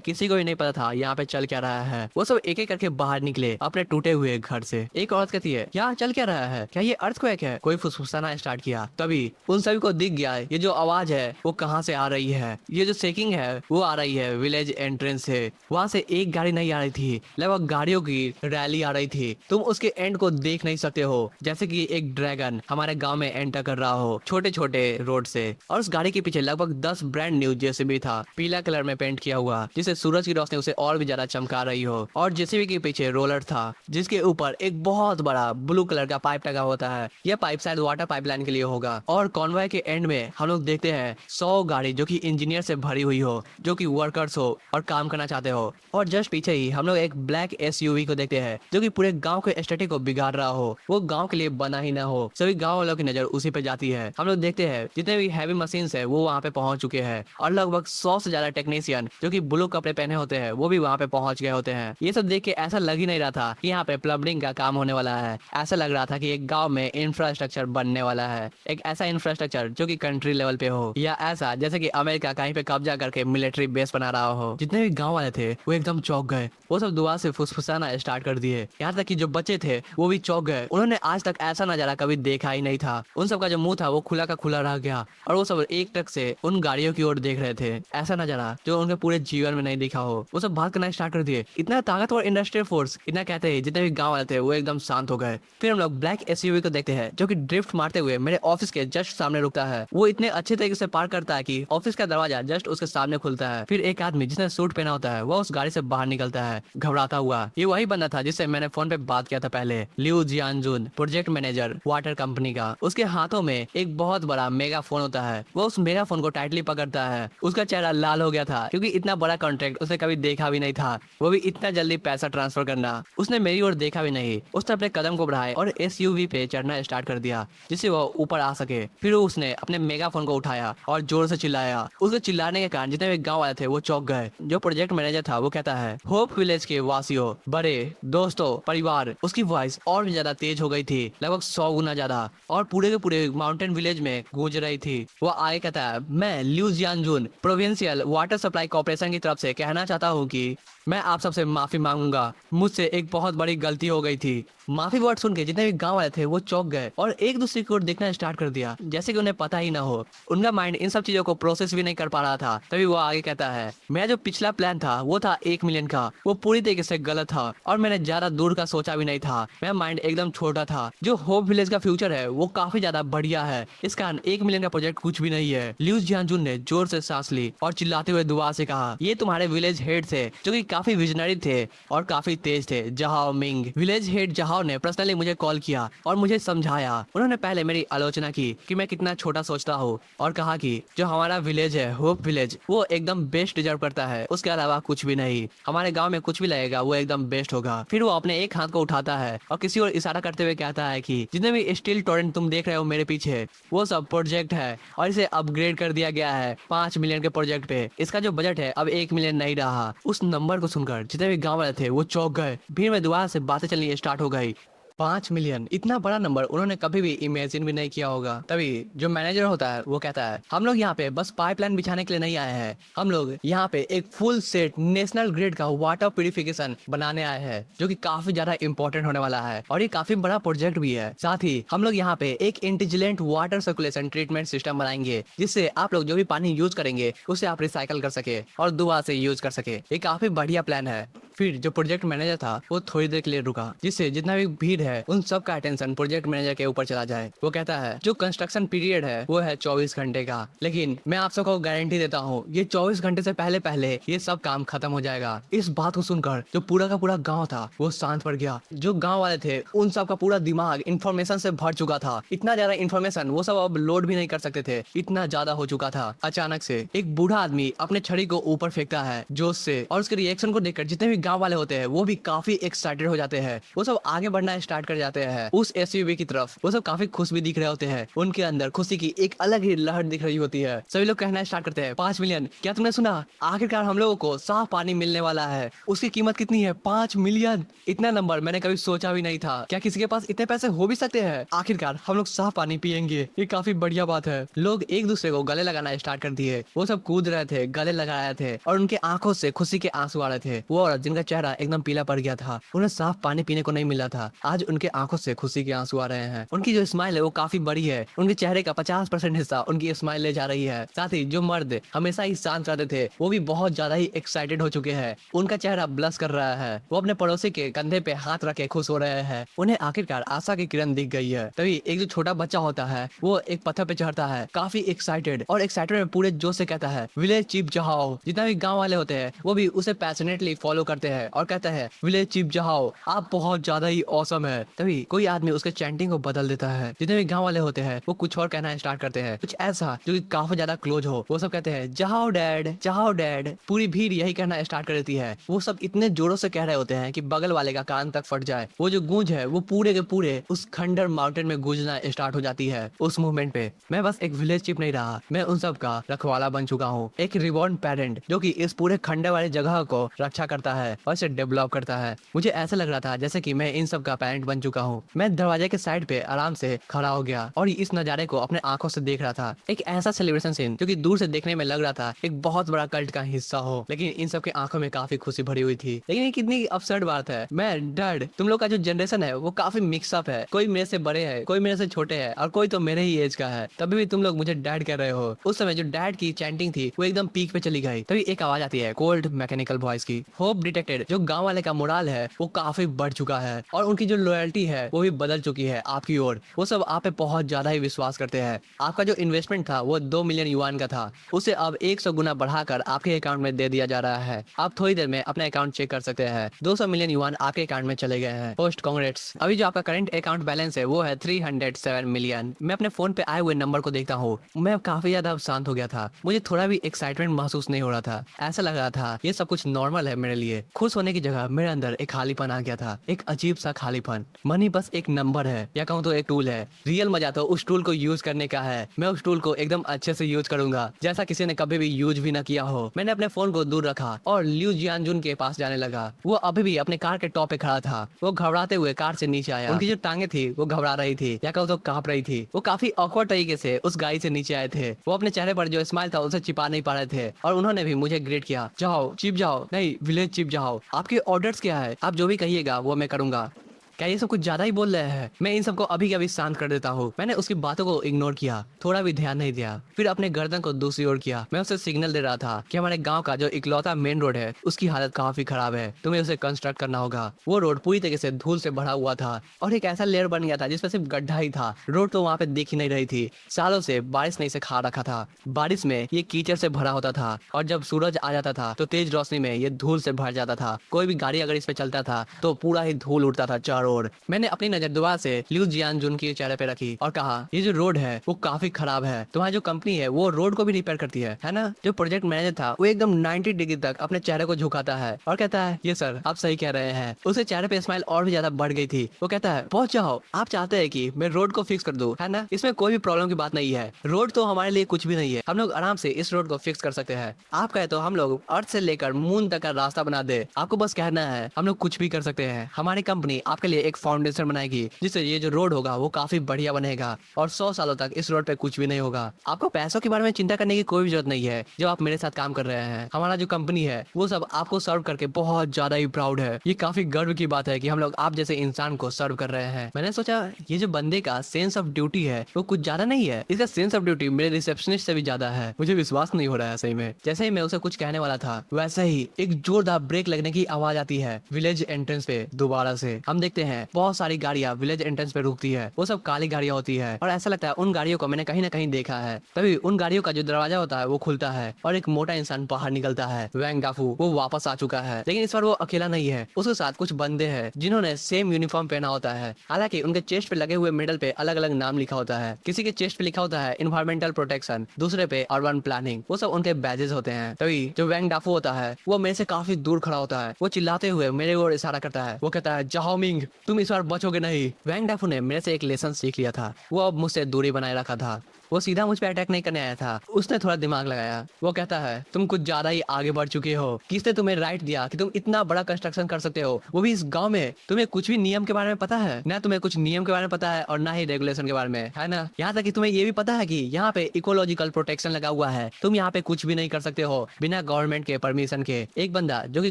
किसी को भी नहीं पता था यहाँ पे चल क्या रहा है। वो सब एक एक करके बाहर निकले अपने टूटे हुए घर से। एक औरत कहती है, यहाँ चल क्या रहा है, क्या ये अर्थक्वेक है? कोई फुसफुसाना स्टार्ट किया। तभी उन सभी को दिख गया ये जो आवाज है वो कहाँ से आ रही है। ये जो शेकिंग है वो आ रही है विलेज एंट्रेंस से। वहां से एक गाड़ी नहीं आ रही थी, लगभग गाड़ियों की रैली आ रही थी। तुम उसके एंड को देख नहीं सकते हो, जैसे कि एक ड्रैगन हमारे गांव में एंटर कर रहा हो छोटे छोटे रोड से। और उस गाड़ी के पीछे लगभग 10 ब्रांड न्यू जेसीबी था, पीला कलर में पेंट किया हुआ, जिससे सूरज की रोशनी उसे और भी ज्यादा चमका रही हो। और जेसीबी के पीछे रोलर था, जिसके ऊपर एक बहुत बड़ा ब्लू कलर का पाइप लगा होता है। यह पाइप शायद वाटर पाइपलाइन के लिए होगा। और कॉन्वॉय के एंड में हम लोग देखते हैं 100 गाड़ी जो कि इंजीनियर से भरी हुई हो, जो कि वर्कर्स हो और काम करना चाहते हो। और जस्ट पीछे ही हम लोग एक ब्लैक एसयूवी को देखते हैं, जो कि पूरे गांव के एस्थेटिक को बिगाड़ रहा हो। वो गांव के लिए बना ही ना हो, सभी गांव वालों की नजर उसी पे जाती है। हम लोग देखते हैं जितने भी हैवी मशीन है वो वहाँ पे पहुंच चुके हैं, और लगभग 100 से ज्यादा टेक्नीशियन जो कि ब्लू कपड़े पहने होते हैं वो भी वहाँ पे पहुंच गए होते हैं। ये सब देख के ऐसा लग ही नहीं रहा था कि यहाँ पे प्लम्बिंग का काम होने वाला है। ऐसा लग रहा था कि एक गांव में इंफ्रास्ट्रक्चर बनने वाला है, एक ऐसा इंफ्रास्ट्रक्चर जो कि कंट्री लेवल पे हो, या ऐसा जैसे कि अमेरिका कहीं पे कब्जा करके मिलिट्री बेस बना रहा हो। जितने भी गांव वाले थे वो एकदम चौंक गए। वो सब दुआ से फुसफुसाना स्टार्ट कर दिए। यहाँ तक कि जो बच्चे थे वो भी चौंक गए। उन्होंने आज तक ऐसा नजारा कभी देखा ही नहीं था। उन सब का जो मुंह था वो खुला का खुला रह गया, और वो सब एक टक से उन गाड़ियों की ओर देख रहे थे। ऐसा नजारा जो उनके पूरे जीवन में नहीं देखा हो। वो सब बात करना स्टार्ट कर दिए। इतना ताकतवर इंडस्ट्रियल फोर्स, इतना कहते हैं जितने भी गांव वाले थे वो एकदम शांत हो गए। फिर हम लोग ब्लैक एसयूवी को देखते हैं, जो कि ड्रिफ्ट मारते हुए मेरे ऑफिस के जस्ट सामने रुकता है। वो इतने अच्छे तरीके से पार्क करता है कि ऑफिस का दरवाजा जस्ट उसके सामने खुलता है। फिर एक आदमी जिसने सूट पहना होता है वो उस गाड़ी से बाहर निकलता है घबराता हुआ। ये वही बंदा था जिससे मैंने फोन पे बात किया था पहले, लिू जियानजुन, प्रोजेक्ट मैनेजर वाटर कंपनी का। उसके हाथों में एक बहुत बड़ा मेगा फोन होता है। वो उस मेगा फोन को टाइटली पकड़ता है। उसका चेहरा लाल हो गया था क्योंकि इतना बड़ा कॉन्ट्रैक्ट उसने कभी देखा भी नहीं था, वो भी इतना जल्दी पैसा ट्रांसफर करना। उसने मेरी ओर देखा भी नहीं, उसने अपने कदम को बढ़ाए और एसयूवी पे चढ़ना स्टार्ट कर दिया जिससे वो ऊपर आ सके। फिर उसने अपने मेगा फोन को उठाया और जोर से चिल्लाया। उसके चिल्लाने के कारण जितने भी गांव वाले थे वो चौंक गए। जो प्रोजेक्ट मैनेजर था वो कहता है, होप विलेज के वासियों, बड़े दोस्तों, परिवार। उसकी वॉइस और भी ज्यादा तेज हो गई थी, लगभग 100 गुना ज्यादा, और पूरे के पूरे माउंटेन विलेज में गूंज रही थी। वो आगे कहता है, मैं लिू जियानजुन प्रोविंशियल वाटर सप्लाई कॉर्पोरेशन की तरफ से कहना चाहता हूँ कि मैं आप सबसे माफी मांगूंगा। मुझसे एक बहुत बड़ी गलती हो गई थी। माफी वर्ड सुन के जितने भी गांव वाले थे वो चौंक गए और एक दूसरे की ओर देखना स्टार्ट कर दिया, जैसे कि उन्हें पता ही ना हो। उनका माइंड इन सब चीजों को प्रोसेस भी नहीं कर पा रहा था। तभी वो आगे कहता है, मेरा जो पिछला प्लान था वो था 1 मिलियन का, वो पूरी तरीके से गलत था और मैंने ज्यादा दूर का सोचा भी नहीं था। मेरा माइंड एकदम छोटा था। जो होप विलेज का फ्यूचर है वो काफी ज्यादा बढ़िया है, इस कारण 1 मिलियन का प्रोजेक्ट कुछ भी नहीं है। लिू जियानजुन ने जोर से सांस ली और चिल्लाते हुए दुआ से कहा, ये तुम्हारे विलेज हेड थे जो कि काफी विजनरी थे और काफी तेज थे, जहाओ मिंग। विलेज हेड जहाओ ने पर्सनली मुझे कॉल किया और मुझे समझाया। उन्होंने पहले मेरी आलोचना की कि मैं कितना छोटा सोचता हूँ और कहा कि जो हमारा विलेज है होप विलेज वो एकदम बेस्ट डिजर्व करता है, उसके अलावा कुछ भी नहीं। हमारे गांव में कुछ भी लगेगा वो एकदम बेस्ट होगा। फिर वो अपने एक हाथ को उठाता है और किसी और इशारा करते हुए कहता है कि जितने भी स्टील टोरेंट तुम देख रहे हो मेरे पीछे वो सब प्रोजेक्ट है और इसे अपग्रेड कर दिया गया है 5 मिलियन के प्रोजेक्ट पे। इसका जो बजट है अब 1 मिलियन नहीं रहा। उस नंबर को सुनकर जितने भी गांव वाले थे वो चौंक गए। भीड़ में दोबारा से बातें चलनी स्टार्ट हो गई। 5 मिलियन, इतना बड़ा नंबर उन्होंने कभी भी इमेजिन भी नहीं किया होगा। तभी जो मैनेजर होता है वो कहता है, हम लोग यहाँ पे बस पाइपलाइन बिछाने के लिए नहीं आए हैं, हम लोग यहाँ पे एक फुल सेट नेशनल ग्रेड का वाटर प्यूरिफिकेशन बनाने आए हैं, जो कि काफी ज्यादा इंपॉर्टेंट होने वाला है और ये काफी बड़ा प्रोजेक्ट भी है। साथ ही हम लोग यहाँ पे एक intelligent water circulation treatment system बनाएंगे, जिससे आप लोग जो भी पानी यूज करेंगे उसे आप रिसाइकल कर सके और दोबारा से यूज कर सके। ये काफी बढ़िया प्लान है। फिर जो प्रोजेक्ट मैनेजर था वो थोड़ी देर के लिए रुका, जिससे जितना भी भीड़ है उन सब का अटेंशन प्रोजेक्ट मैनेजर के ऊपर चला जाए। वो कहता है, जो कंस्ट्रक्शन पीरियड है वो है 24 घंटे का, लेकिन मैं आप सबको गारंटी देता हूँ ये 24 घंटे से पहले पहले ये सब काम खत्म हो जाएगा। इस बात को सुनकर जो पूरा का पूरा गाँव था वो शांत पड़ गया। जो गाँव वाले थे उन सब का पूरा दिमाग इन्फॉर्मेशन से भर चुका था। इतना ज्यादा इन्फॉर्मेशन वो सब अब लोड भी नहीं कर सकते थे, इतना ज्यादा हो चुका था। अचानक से एक बूढ़ा आदमी अपने छड़ी को ऊपर फेंकता है जोश से, और उसके रिएक्शन को देखकर जितने भी गांव वाले होते हैं वो भी काफी एक्साइटेड हो जाते हैं। वो सब आगे बढ़ना स्टार्ट कर जाते हैं उस एसयूवी की तरफ। वो सब काफी खुश भी दिख रहे होते हैं, उनके अंदर खुशी की एक अलग ही लहर दिख रही होती है। सभी लोग कहना स्टार्ट करते हैं 5 मिलियन। क्या तुमने सुना, आखिरकार हम लोगों को साफ पानी मिलने वाला है। उसकी कीमत कितनी है? 5 मिलियन। इतना नंबर मैंने कभी सोचा भी नहीं था। क्या किसी के पास इतने पैसे हो भी सकते हैं? आखिरकार हम लोग साफ पानी पियेंगे, ये काफी बढ़िया बात है। लोग एक दूसरे को गले लगाना स्टार्ट कर दिए। वो सब कूद रहे थे, गले लगा रहे थे और उनके आंखों से खुशी के आंसू आ रहे थे। वो औरत जिनका चेहरा एकदम पीला पड़ गया था, उन्हें साफ पानी पीने को नहीं मिला था, आज उनके आंखों से खुशी के आंसू आ रहे हैं। उनकी जो स्माइल है वो काफी बड़ी है, उनके चेहरे का 50% हिस्सा उनकी स्माइल ले जा रही है। साथ ही जो मर्द हमेशा ही शांत रहते थे वो भी बहुत ज्यादा ही एक्साइटेड हो चुके हैं। उनका चेहरा ब्लश कर रहा है। वो अपने पड़ोसी के कंधे पे हाथ रख के खुश हो रहे हैं। उन्हें आखिरकार आशा की किरण दिख गई है। तभी एक जो छोटा बच्चा होता है वो एक पत्थर पे चढ़ता है, काफी एक्साइटेड, और एक्साइटेड में पूरे जोश से कहता है विलेज चीफ जहाओ। जितना भी गांव वाले होते हैं वो भी उसे पैशनेटली फॉलो करते हैं और कहते हैं विलेज चीफ जहाओ, आप बहुत ज्यादा ही ऑसम है। तभी कोई आदमी उसके चैंटिंग को बदल देता है। जितने भी गांव वाले होते हैं वो कुछ और कहना स्टार्ट करते हैं, कुछ ऐसा जो कि काफी ज्यादा क्लोज हो। वो सब कहते हैं जहाओ डैड, जहाओ डैड। पूरी भीड़ यही कहना स्टार्ट कर देती है। वो सब इतने जोरों से कह रहे होते हैं कि बगल वाले का कान तक फट जाए। वो जो गूंज है वो पूरे के पूरे उस खंडर माउंटेन में गूंजना स्टार्ट हो जाती है। उस मूवमेंट पे मैं बस एक विलेज चीफ नहीं रहा, मैं उन सब का रखवाला बन चुका हूँ, एक रिबॉर्न पेरेंट जो कि इस पूरे खंडर वाली जगह को रक्षा करता है और इसे डेवलप करता है। मुझे ऐसा लग रहा था जैसे कि मैं इन सब का पेरेंट बन चुका हूँ। मैं दरवाजे के साइड पे आराम से खड़ा हो गया और इस नजारे को अपने आंखों से देख रहा था। एक ऐसा सेलिब्रेशन सीन जो कि दूर से देखने में लग रहा था एक बहुत बड़ा कल्ट का हिस्सा हो, लेकिन इन सब के आंखों में काफी खुशी भरी हुई थी। लेकिन ये कितनी अब्सर्ड बात है। मैं डैड, तुम लोग का जो जनरेशन है वो काफी मिक्सअप है। कोई मेरे से बड़े है, कोई मेरे से छोटे है और कोई तो मेरे ही एज का है, तभी भी तुम लोग मुझे डैड कह रहे हो। उस समय जो डैड की चैंटिंग थी वो एकदम पीक पे चली गई। तभी एक आवाज आती है कोल्ड मैकेनिकल वॉइस की, होप डिटेक्टेड। जो गांव वाले का मोराल है वो काफी बढ़ चुका है और उनकी जो लॉयल्टी है वो भी बदल चुकी है आपकी ओर। वो सब आप पे बहुत ज्यादा ही विश्वास करते हैं। आपका जो इन्वेस्टमेंट था वो 2 मिलियन युआन का था, उसे अब 100 गुना बढ़ाकर आपके अकाउंट में दे दिया जा रहा है। आप थोड़ी देर में अपना अकाउंट चेक कर सकते हैं। 200 मिलियन युआन आपके अकाउंट में चले गए हैं। Post congrats. अभी जो आपका करंट अकाउंट बैलेंस है वो है 307 मिलियन। मैं अपने फोन पे आए हुए नंबर को देखता हूँ, मैं काफी ज्यादा शांत हो गया था। मुझे थोड़ा भी एक्साइटमेंट महसूस नहीं हो रहा था। ऐसा लग रहा था ये सब कुछ नॉर्मल है मेरे लिए। खुश होने की जगह मेरे अंदर एक खालीपन आ गया था, एक अजीब सा खालीपन। मनी बस एक नंबर है या कहूँ तो एक टूल है। रियल मजा तो उस टूल को यूज करने का है। मैं उस टूल को एकदम अच्छे से यूज करूंगा जैसा किसी ने कभी भी यूज भी ना किया हो। मैंने अपने फोन को दूर रखा और लिू जियानजुन के पास जाने लगा। वो अभी भी अपने कार के टॉप पे खड़ा था। वो घबराते हुए कार से नीचे आया। उनकी जो टांगे थी वो घबरा रही थी या कहूँ तो कांप रही थी। वो काफी ऑकवर्ड तरीके से उस गाड़ी से नीचे आए थे। वो अपने चेहरे पर जो स्माइल था उसे छिपा नहीं पा रहे थे और उन्होंने भी मुझे ग्रेट किया, जाओ चीप जाओ, नहीं विलेज चीप जाओ। आपके ऑर्डर्स क्या है? आप जो भी कहिएगा वो मैं करूंगा। क्या ये सब कुछ ज्यादा ही बोल रहे हैं? मैं इन सबको अभी के अभी शांत कर देता हूँ। मैंने उसकी बातों को इग्नोर किया, थोड़ा भी ध्यान नहीं दिया, फिर अपने गर्दन को दूसरी ओर किया। मैं उसे सिग्नल दे रहा था कि हमारे गांव का जो इकलौता मेन रोड है उसकी हालत काफी खराब है, तुम्हें उसे कंस्ट्रक्ट करना होगा। वो रोड पूरी तरीके से धूल से भरा हुआ था और एक ऐसा लेयर बन गया था जिसमें सिर्फ गड्ढा ही था। रोड तो वहाँ पे दिख ही नहीं रही थी। सालों से बारिश नहीं से खा रखा था। बारिश में ये कीचड़ से भरा होता था और जब सूरज आ जाता था तो तेज रोशनी में ये धूल से भर जाता था। कोई भी गाड़ी अगर इस पे चलता था तो पूरा ही धूल उड़ता था चारों ओर। मैंने अपनी नजर दोबारा से लिू जियानजुन के चेहरे पे रखी और कहा ये जो रोड है वो काफी खराब है। तुम्हारी जो कंपनी है वो रोड को भी रिपेयर करती है ना? जो प्रोजेक्ट मैनेजर था वो एकदम 90 डिग्री तक अपने चेहरे को झुकाता है और कहता है ये सर आप सही कह रहे हैं। उसके चेहरे पे स्माइल और भी ज्यादा बढ़ गई थी। वो कहता है पहुंच जाओ, आप चाहते हैं कि मैं रोड को फिक्स कर दूं, है ना? इसमें कोई भी प्रॉब्लम की बात नहीं है। रोड तो हमारे लिए कुछ भी नहीं है, हम लोग आराम से इस रोड को फिक्स कर सकते हैं। आप कहे तो हम लोग अर्थ से लेकर मून तक का रास्ता बना दे। आपको बस कहना है, हम लोग कुछ भी कर सकते हैं। हमारी कंपनी आपके लिए एक फाउंडेशन बनाएगी जिससे ये जो रोड होगा वो काफी बढ़िया बनेगा और 100 सालों तक इस रोड पे कुछ भी नहीं होगा। आपको पैसों के बारे में चिंता करने की कोई भी जरूरत नहीं है जब आप मेरे साथ काम कर रहे हैं। हमारा जो कंपनी है वो सब आपको सर्व करके बहुत ज्यादा ही प्राउड है। ये काफी गर्व की बात है कि हम लोग आप जैसे इंसान को सर्व कर रहे हैं। मैंने सोचा ये जो बंदे का सेंस ऑफ ड्यूटी है वो कुछ ज्यादा नहीं है, इसका सेंस ऑफ ड्यूटी मेरे रिसेप्शनिस्ट से भी ज्यादा है। मुझे विश्वास नहीं हो रहा है सही में। जैसे ही मैं उसे कुछ कहने वाला था वैसे ही एक जोरदार ब्रेक लगने की आवाज आती है विलेज एंट्रेंस पे दोबारा से। हम देखते देखते हैं बहुत सारी गाड़ियां विलेज एंट्रेंस पे रुकती है। वो सब काली गाड़ियां होती है और ऐसा लगता है उन गाड़ियों को मैंने कहीं ना कहीं देखा है। तभी उन गाड़ियों का जो दरवाजा होता है वो खुलता है और एक मोटा इंसान बाहर निकलता है। वैंग डाफू वो वापस आ चुका है, लेकिन इस बार वो अकेला नहीं है, उसके साथ कुछ बंदे हैं जिन्होंने सेम यूनिफॉर्म पहना होता है। हालांकि उनके चेस्ट पे लगे हुए मेडल पे अलग अलग नाम लिखा होता है। किसी के चेस्ट पे लिखा होता है इन्वायरमेंटल प्रोटेक्शन, दूसरे पे अर्बन प्लानिंग। वो सब उनके बैजेस होते हैं। तभी जो वैंग डाफू होता है वो मेरे से काफी दूर खड़ा होता है। वो चिल्लाते हुए मेरे ओर इशारा करता है। वो कहता है जाओमिंग तुम इस बार बचोगे नहीं। वैंग डाफू ने मेरे से एक लेसन सीख लिया था। वो अब मुझसे दूरी बनाए रखा था। वो सीधा मुझ पे अटैक नहीं करने आया था, उसने थोड़ा दिमाग लगाया। वो कहता है तुम कुछ ज्यादा ही आगे बढ़ चुके हो। किसने तुम्हें राइट दिया कि तुम इतना बड़ा कंस्ट्रक्शन कर सकते हो, वो भी इस गांव में? तुम्हें कुछ भी नियम के बारे में पता है ना? तुम्हें कुछ नियम के बारे में पता है और ना ही रेगुलेशन के बारे में, है ना? यहाँ तक कि तुम्हें ये भी पता है कि यहाँ पे इकोलॉजिकल प्रोटेक्शन लगा हुआ है। तुम यहाँ पे कुछ भी नहीं कर सकते हो बिना गवर्नमेंट के परमिशन के। एक बंदा जो कि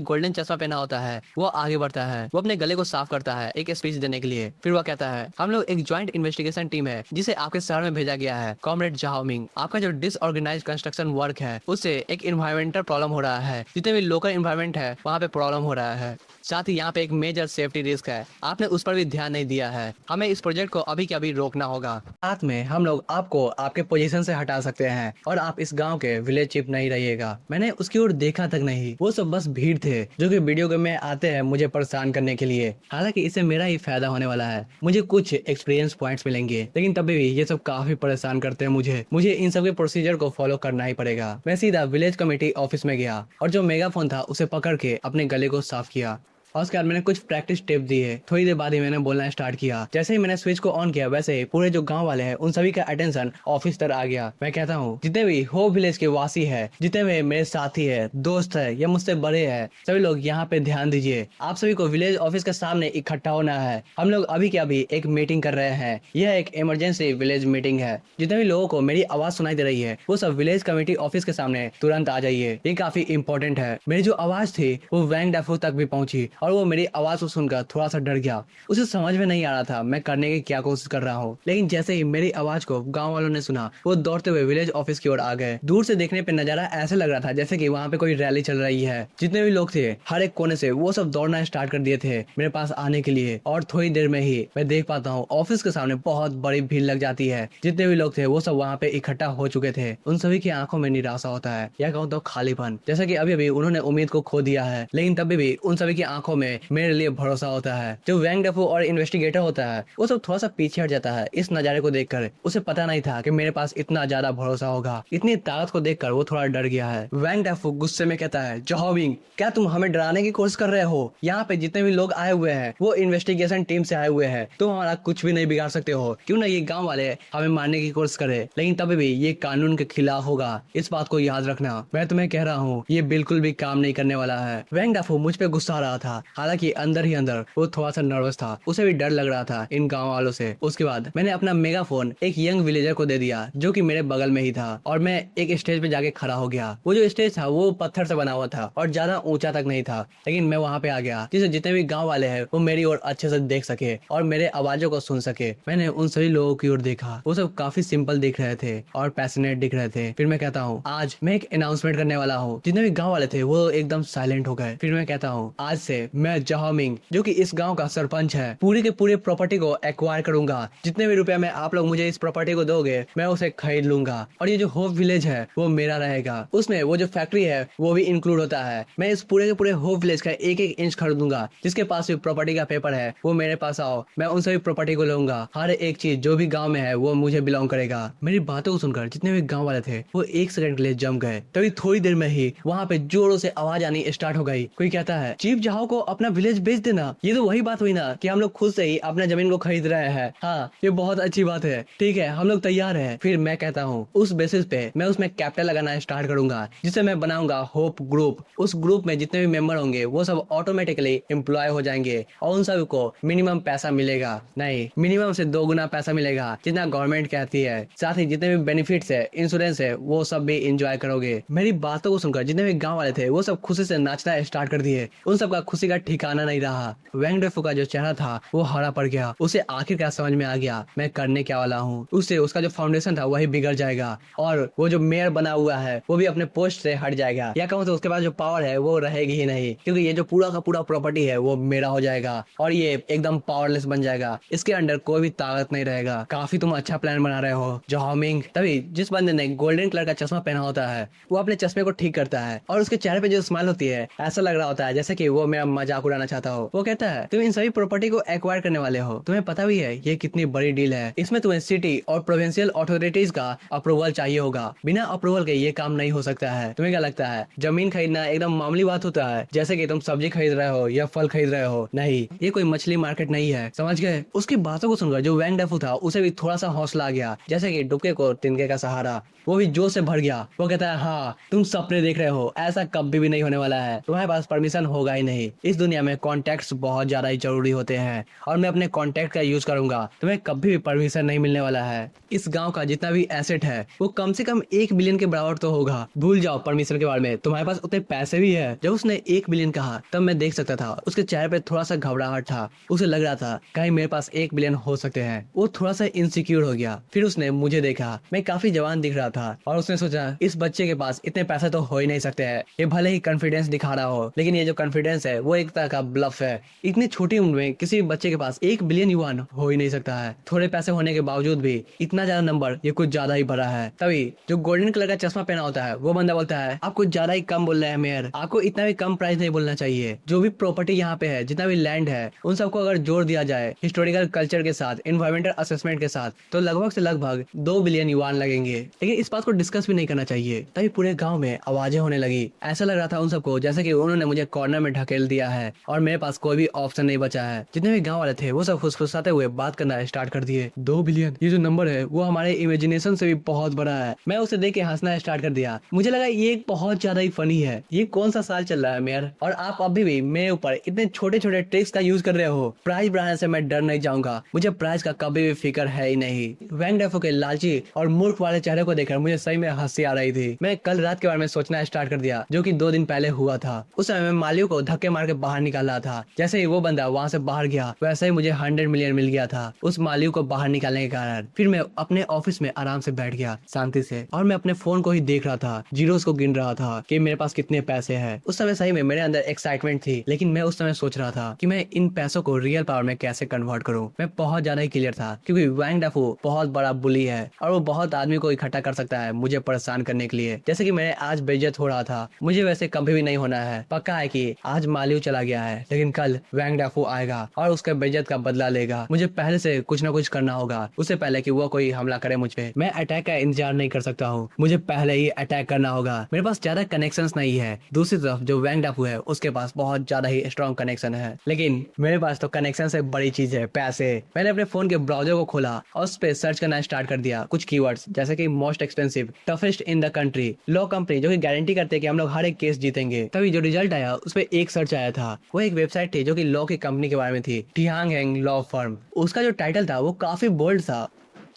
गोल्डन चश्मा पहना होता है वो आगे बढ़ता है। वो अपने गले को साफ करता है एक स्पीच देने के लिए। फिर वो कहता है हम लोग एक ज्वाइंट इन्वेस्टिगेशन टीम है जिसे आपके शहर में भेजा गया है। कॉमरेड जाओमिंग, आपका जो डिसऑर्गेनाइज्ड कंस्ट्रक्शन वर्क है उससे एक इन्वायरमेंटल प्रॉब्लम हो रहा है। जितने भी लोकल इन्वायरमेंट है वहाँ पे प्रॉब्लम हो रहा है। साथ ही यहाँ पे एक मेजर सेफ्टी रिस्क है, आपने उस पर भी ध्यान नहीं दिया है। हमें इस प्रोजेक्ट को अभी के अभी रोकना होगा। साथ में हम लोग आपको आपके पोजीशन से हटा सकते हैं और आप इस गांव के विलेज चीफ नहीं रहिएगा। मैंने उसकी ओर देखा तक नहीं, वो सब बस भीड़ थे जो कि वीडियो गेम में आते हैं मुझे परेशान करने के लिए। हालांकि इससे मेरा ही फायदा होने वाला है, मुझे कुछ एक्सपीरियंस पॉइंट्स मिलेंगे, लेकिन तभी भी ये सब काफी परेशान करते हैं मुझे इन सब के प्रोसीजर को फॉलो करना ही पड़ेगा। मैं सीधा विलेज कमेटी ऑफिस में गया और जो मेगाफोन था उसे पकड़ के अपने गले को साफ किया और उसके बाद मैंने कुछ प्रैक्टिस टिप दी है। थोड़ी देर बाद ही मैंने बोलना स्टार्ट किया। जैसे ही मैंने स्विच को ऑन किया वैसे ही पूरे जो गांव वाले हैं उन सभी का अटेंशन ऑफिस तक आ गया। मैं कहता हूँ जितने भी हो विलेज के वासी है, जितने भी मेरे साथी है, दोस्त है या मुझसे बड़े हैं, सभी लोग यहाँ पे ध्यान दीजिए। आप सभी को विलेज ऑफिस के सामने इकट्ठा होना है। हम लोग अभी के अभी एक मीटिंग कर रहे हैं। यह एक इमरजेंसी विलेज मीटिंग है। जितने भी लोगों को मेरी आवाज सुनाई दे रही है वो सब विलेज कमेटी ऑफिस के सामने तुरंत आ जाइए। ये काफी इंपॉर्टेंट है। मेरी जो आवाज थी वो वैंग डाफू तक भी पहुंची और वो मेरी आवाज को सुनकर थोड़ा सा डर गया। उसे समझ में नहीं आ रहा था मैं करने की क्या कोशिश कर रहा हूँ, लेकिन जैसे ही मेरी आवाज को गांव वालों ने सुना वो दौड़ते हुए विलेज ऑफिस की ओर आ गए। दूर से देखने पे नजारा ऐसे लग रहा था जैसे कि वहाँ पे कोई रैली चल रही है। जितने भी लोग थे हर एक कोने से वो सब दौड़ना स्टार्ट कर दिए थे मेरे पास आने के लिए और थोड़ी देर में ही मैं देख पाता हूँ ऑफिस के सामने बहुत बड़ी भीड़ लग जाती है। जितने भी लोग थे वो सब वहाँ पे इकट्ठा हो चुके थे। उन सभी की आंखों में निराशा होता है या कहूँ तो खालीपन, जैसा कि अभी अभी उन्होंने उम्मीद को खो दिया है, लेकिन तभी भी उन सभी की आंखों में मेरे लिए भरोसा होता है। जो वैंग डाफू और इन्वेस्टिगेटर होता है वो सब थोड़ा सा पीछे हट जाता है इस नजारे को देखकर। उसे पता नहीं था कि मेरे पास इतना ज्यादा भरोसा होगा। इतनी ताकत को देखकर वो थोड़ा डर गया है। वैंग डाफू गुस्से में कहता है जाओमिंग, क्या तुम हमें डराने की कोशिश कर रहे हो? यहाँ पे जितने भी लोग आए हुए हैं वो इन्वेस्टिगेशन टीम से आए हुए हैं। तुम हमारा कुछ भी नहीं बिगाड़ सकते हो। क्यों ना ये गाँव वाले हमें मारने की कोशिश करे, लेकिन तभी भी ये कानून के खिलाफ होगा। इस बात को याद रखना। मैं तुम्हें कह रहा हूँ ये बिल्कुल भी काम नहीं करने वाला है। वैंग डाफू मुझ पे गुस्सा आ रहा था, हालांकि अंदर ही अंदर वो थोड़ा सा नर्वस था। उसे भी डर लग रहा था इन गांव वालों से। उसके बाद मैंने अपना मेगाफोन एक यंग विलेजर को दे दिया जो कि मेरे बगल में ही था और मैं एक स्टेज पे जाके खड़ा हो गया। वो जो स्टेज था वो पत्थर से बना हुआ था और ज्यादा ऊंचा तक नहीं था, लेकिन मैं वहाँ पे आ गया जिससे जितने भी गाँव वाले हैं वो मेरी ओर अच्छे से देख सके और मेरे आवाजों को सुन सके। मैंने उन सभी लोगों की ओर देखा, वो सब काफी सिंपल दिख रहे थे और पैशनेट दिख रहे थे। फिर मैं कहता हूँ आज मैं एक अनाउंसमेंट करने वाला हूँ। जितने भी गाँव वाले थे वो एकदम साइलेंट हो गए। फिर मैं कहता हूँ आज से मैं जाओमिंग जो कि इस गाँव का सरपंच है पूरे के पूरे प्रॉपर्टी को एक्वायर करूंगा। जितने भी रुपए में आप लोग मुझे इस प्रॉपर्टी को दोगे मैं उसे खरीद लूंगा और ये जो होप विलेज है वो मेरा रहेगा। उसमें वो जो फैक्ट्री है वो भी इंक्लूड होता है। मैं इस पूरे के पूरे होप विलेज का एक एक इंच खरीदूंगा। जिसके पास भी प्रॉपर्टी का पेपर है वो मेरे पास आओ, मैं उन सभी प्रॉपर्टी को लूंगा। हर एक चीज जो भी गाँव में है वो मुझे बिलोंग करेगा। मेरी बातों को सुनकर जितने भी गाँव वाले थे वो एक सेकंड के लिए जम गए। तभी थोड़ी देर में ही वहाँ पे जोरों से आवाज आनी स्टार्ट हो गई। कोई कहता है चीफ जाओ को अपना विलेज बेच देना। ये तो वही बात हुई ना कि हम लोग खुद से ही अपना जमीन को खरीद रहे हैं। हाँ ये बहुत अच्छी बात है, ठीक है हम लोग तैयार हैं। फिर मैं कहता हूँ उस बेसिस पे मैं उसमें कैपिटल लगाना स्टार्ट करूंगा जिसे मैं बनाऊंगा होप ग्रुप। उस ग्रुप में जितने भी मेंबर होंगे वो सब ऑटोमेटिकली एम्प्लॉय हो जाएंगे और उन सब को मिनिमम पैसा मिलेगा, नहीं मिनिमम से 2 गुना पैसा मिलेगा जितना गवर्नमेंट कहती है। साथ ही जितने भी बेनिफिट्स है, इंश्योरेंस है, वो सब भी इंजॉय करोगे। मेरी बातों को सुनकर जितने भी गाँव वाले थे वो सब खुशी से नाचना स्टार्ट कर दिए। उन सब का खुशी का का ठिकाना नहीं रहा। वैंग डेफो का जो चेहरा था वो हरा पड़ गया। उसे आखिरकार समझ में आ गया मैं करने क्या वाला हूँ। उससे उसका जो फाउंडेशन था वही बिगड़ जाएगा और वो जो मेयर बना हुआ है वो भी अपने पोस्ट से हट जाएगा, या कहूँ तो उसके पास जो पावर है वो रहेगी ही नहीं, क्योंकि ये जो पूरा का पूरा प्रॉपर्टी है वो मेरा हो जाएगा और ये एकदम पावरलेस बन जाएगा। इसके अंडर कोई भी ताकत नहीं रहेगा। काफी तुम अच्छा प्लान बना रहे हो जॉमिंग। तभी जिस बंदे ने गोल्डन कलर का चश्मा पहना होता है वो अपने चश्मे को ठीक करता है और उसके चेहरे पे जो स्माइल होती है ऐसा लग रहा होता है जैसे कि वो मेरा मजाक उड़ाना चाहता हो। वो कहता है तुम इन सभी प्रॉपर्टी को एक्वायर करने वाले हो, तुम्हें पता भी है ये कितनी बड़ी डील है। इसमें तुम्हें सिटी और प्रोविंशियल अथॉरिटीज का अप्रूवल चाहिए होगा। बिना अप्रूवल के ये काम नहीं हो सकता है। तुम्हें क्या लगता है जमीन खरीदना एकदम मामूली बात होता है, जैसे कि तुम सब्जी खरीद रहे हो या फल खरीद रहे हो? नहीं, ये कोई मछली मार्केट नहीं है, समझ गए? उसकी बातों को सुनकर जो वैंग डेफो था उसे भी थोड़ा सा हौसला आ गया, जैसे कि डुबके को तिनके का सहारा। वो भी जोश से भर गया। वो कहता है हाँ तुम सपने देख रहे हो, ऐसा कभी भी नहीं होने वाला है। तुम्हारे पास परमिशन होगा ही नहीं। इस दुनिया में कॉन्टैक्ट्स बहुत ज्यादा ही जरूरी होते हैं और मैं अपने कॉन्टैक्ट का यूज करूंगा। तुम्हें कभी भी परमिशन नहीं मिलने वाला है। इस गांव का जितना भी एसेट है वो कम से कम 1 बिलियन के बराबर तो होगा। भूल जाओ परमिशन के बारे में, तुम्हारे पास उतने पैसे भी है। जब उसने 1 बिलियन कहा तब मैं देख सकता था उसके चेहरे पे थोड़ा सा घबराहट था। उसे लग रहा था कहीं मेरे पास 1 बिलियन हो सकते हैं। वो थोड़ा सा इनसिक्योर हो गया। फिर उसने मुझे देखा, मैं काफी जवान दिख रहा था और उसने सोचा इस बच्चे के पास इतने पैसे तो हो ही नहीं सकते हैं। ये भले ही कॉन्फिडेंस दिखा रहा हो लेकिन ये जो कॉन्फिडेंस है वो एक तरह का ब्लफ है। इतनी छोटी उम्र में किसी बच्चे के पास 1 बिलियन युआन हो ही नहीं सकता है। थोड़े पैसे होने के बावजूद भी इतना ज्यादा नंबर ये कुछ ज्यादा ही बड़ा है। तभी जो गोल्डन कलर का चश्मा पहना होता है वो बंदा बोलता है आप कुछ ज्यादा ही कम बोल रहे हैं मेयर, आपको इतना भी कम प्राइस नहीं बोलना चाहिए। जो भी प्रॉपर्टी यहाँ पे है, जितना भी लैंड है, उन सबको अगर जोड़ दिया जाए हिस्टोरिकल कल्चर के साथ, इन्वायरमेंटल असेसमेंट के साथ, तो लगभग से लगभग 2 बिलियन युआन लगेंगे। लेकिन इस बात को डिस्कस भी नहीं करना चाहिए। तभी पूरे गांव में आवाजें होने लगी। ऐसा लग रहा था उन सबको जैसे कि उन्होंने मुझे कॉर्नर में ढकेल दिया है और मेरे पास कोई भी ऑप्शन नहीं बचा है। जितने भी गांव वाले थे वो सब फुसफुसाते हुए बात करना स्टार्ट कर दिए। 2 बिलियन ये जो नंबर है वो हमारे इमेजिनेशन से भी बहुत बड़ा है। मैं उसे देख के हंसना स्टार्ट कर दिया। मुझे लगा ये बहुत ज्यादा ही फनी है। ये कौन सा साल चल रहा है मेयर, और आप अभी भी मेरे ऊपर इतने छोटे छोटे ट्रिक्स का यूज कर रहे हो। प्राइस बढ़ाने से मैं डर नहीं जाऊंगा, मुझे प्राइस का कभी भी फिक्र है ही नहीं। वैंग डेफो के लालची और मूर्ख वाले चेहरे को देखकर मुझे सही में हंसी आ रही थी। मैं कल रात के बारे में सोचना स्टार्ट कर दिया जो कि 2 दिन पहले हुआ था। उस समय मैं मालियों को धक्के मार के बाहर निकाल रहा था। जैसे ही वो बंदा वहाँ से बाहर गया वैसे ही मुझे 100 मिलियन मिल गया था उस मालियों को बाहर निकालने के कारण। फिर मैं अपने ऑफिस में आराम से बैठ गया शांति से, और मैं अपने फोन को ही देख रहा था, जीरोस को गिन रहा था कि मेरे पास कितने पैसे हैं। उस समय सही में मेरे अंदर एक्साइटमेंट थी, लेकिन मैं उस समय सोच रहा था कि मैं इन पैसों को रियल पावर में कैसे कन्वर्ट करूं। मैं बहुत ज्यादा ही क्लियर था क्योंकि वैंग डेफो बहुत बड़ा बुली है और वो बहुत आदमी को इकट्ठा कर सकता है मुझे परेशान करने के लिए। जैसे कि मैंने आज बेइज्जत हो रहा था, मुझे वैसे कभी भी नहीं होना है। पक्का है कि आज मालियो चला गया है लेकिन कल वैंग डेफो आएगा और उसके बेइज्जत का बदला लेगा। मुझे पहले से कुछ ना कुछ करना होगा उससे पहले कि वो कोई हमला करे मुझ पे। मैं अटैक का इंतजार नहीं कर सकता हूँ, मुझे पहले ही अटैक करना होगा। मेरे पास ज्यादा कनेक्शंस नहीं है। दूसरी तरफ जो वैंग डेफो है उसके पास बहुत ज्यादा ही स्ट्रॉन्ग कनेक्शन है, लेकिन मेरे पास तो कनेक्शन से बड़ी चीज है पैसे। मैंने अपने फोन के ब्राउजर को खोला और उस पर सर्च करना स्टार्ट कर दिया कुछ कीवर्ड्स जैसे कि most expensive, toughest in the country, law company जो कि गारंटी करते हैं कि हम लोग हर एक केस जीतेंगे। तभी जो रिजल्ट आया उस पर एक सर्च आया था। वो एक वेबसाइट थी जो कि लॉ की कंपनी के बारे में थी, टियांग हैंग लॉ फर्म। उसका जो टाइटल था वो काफी बोल्ड था।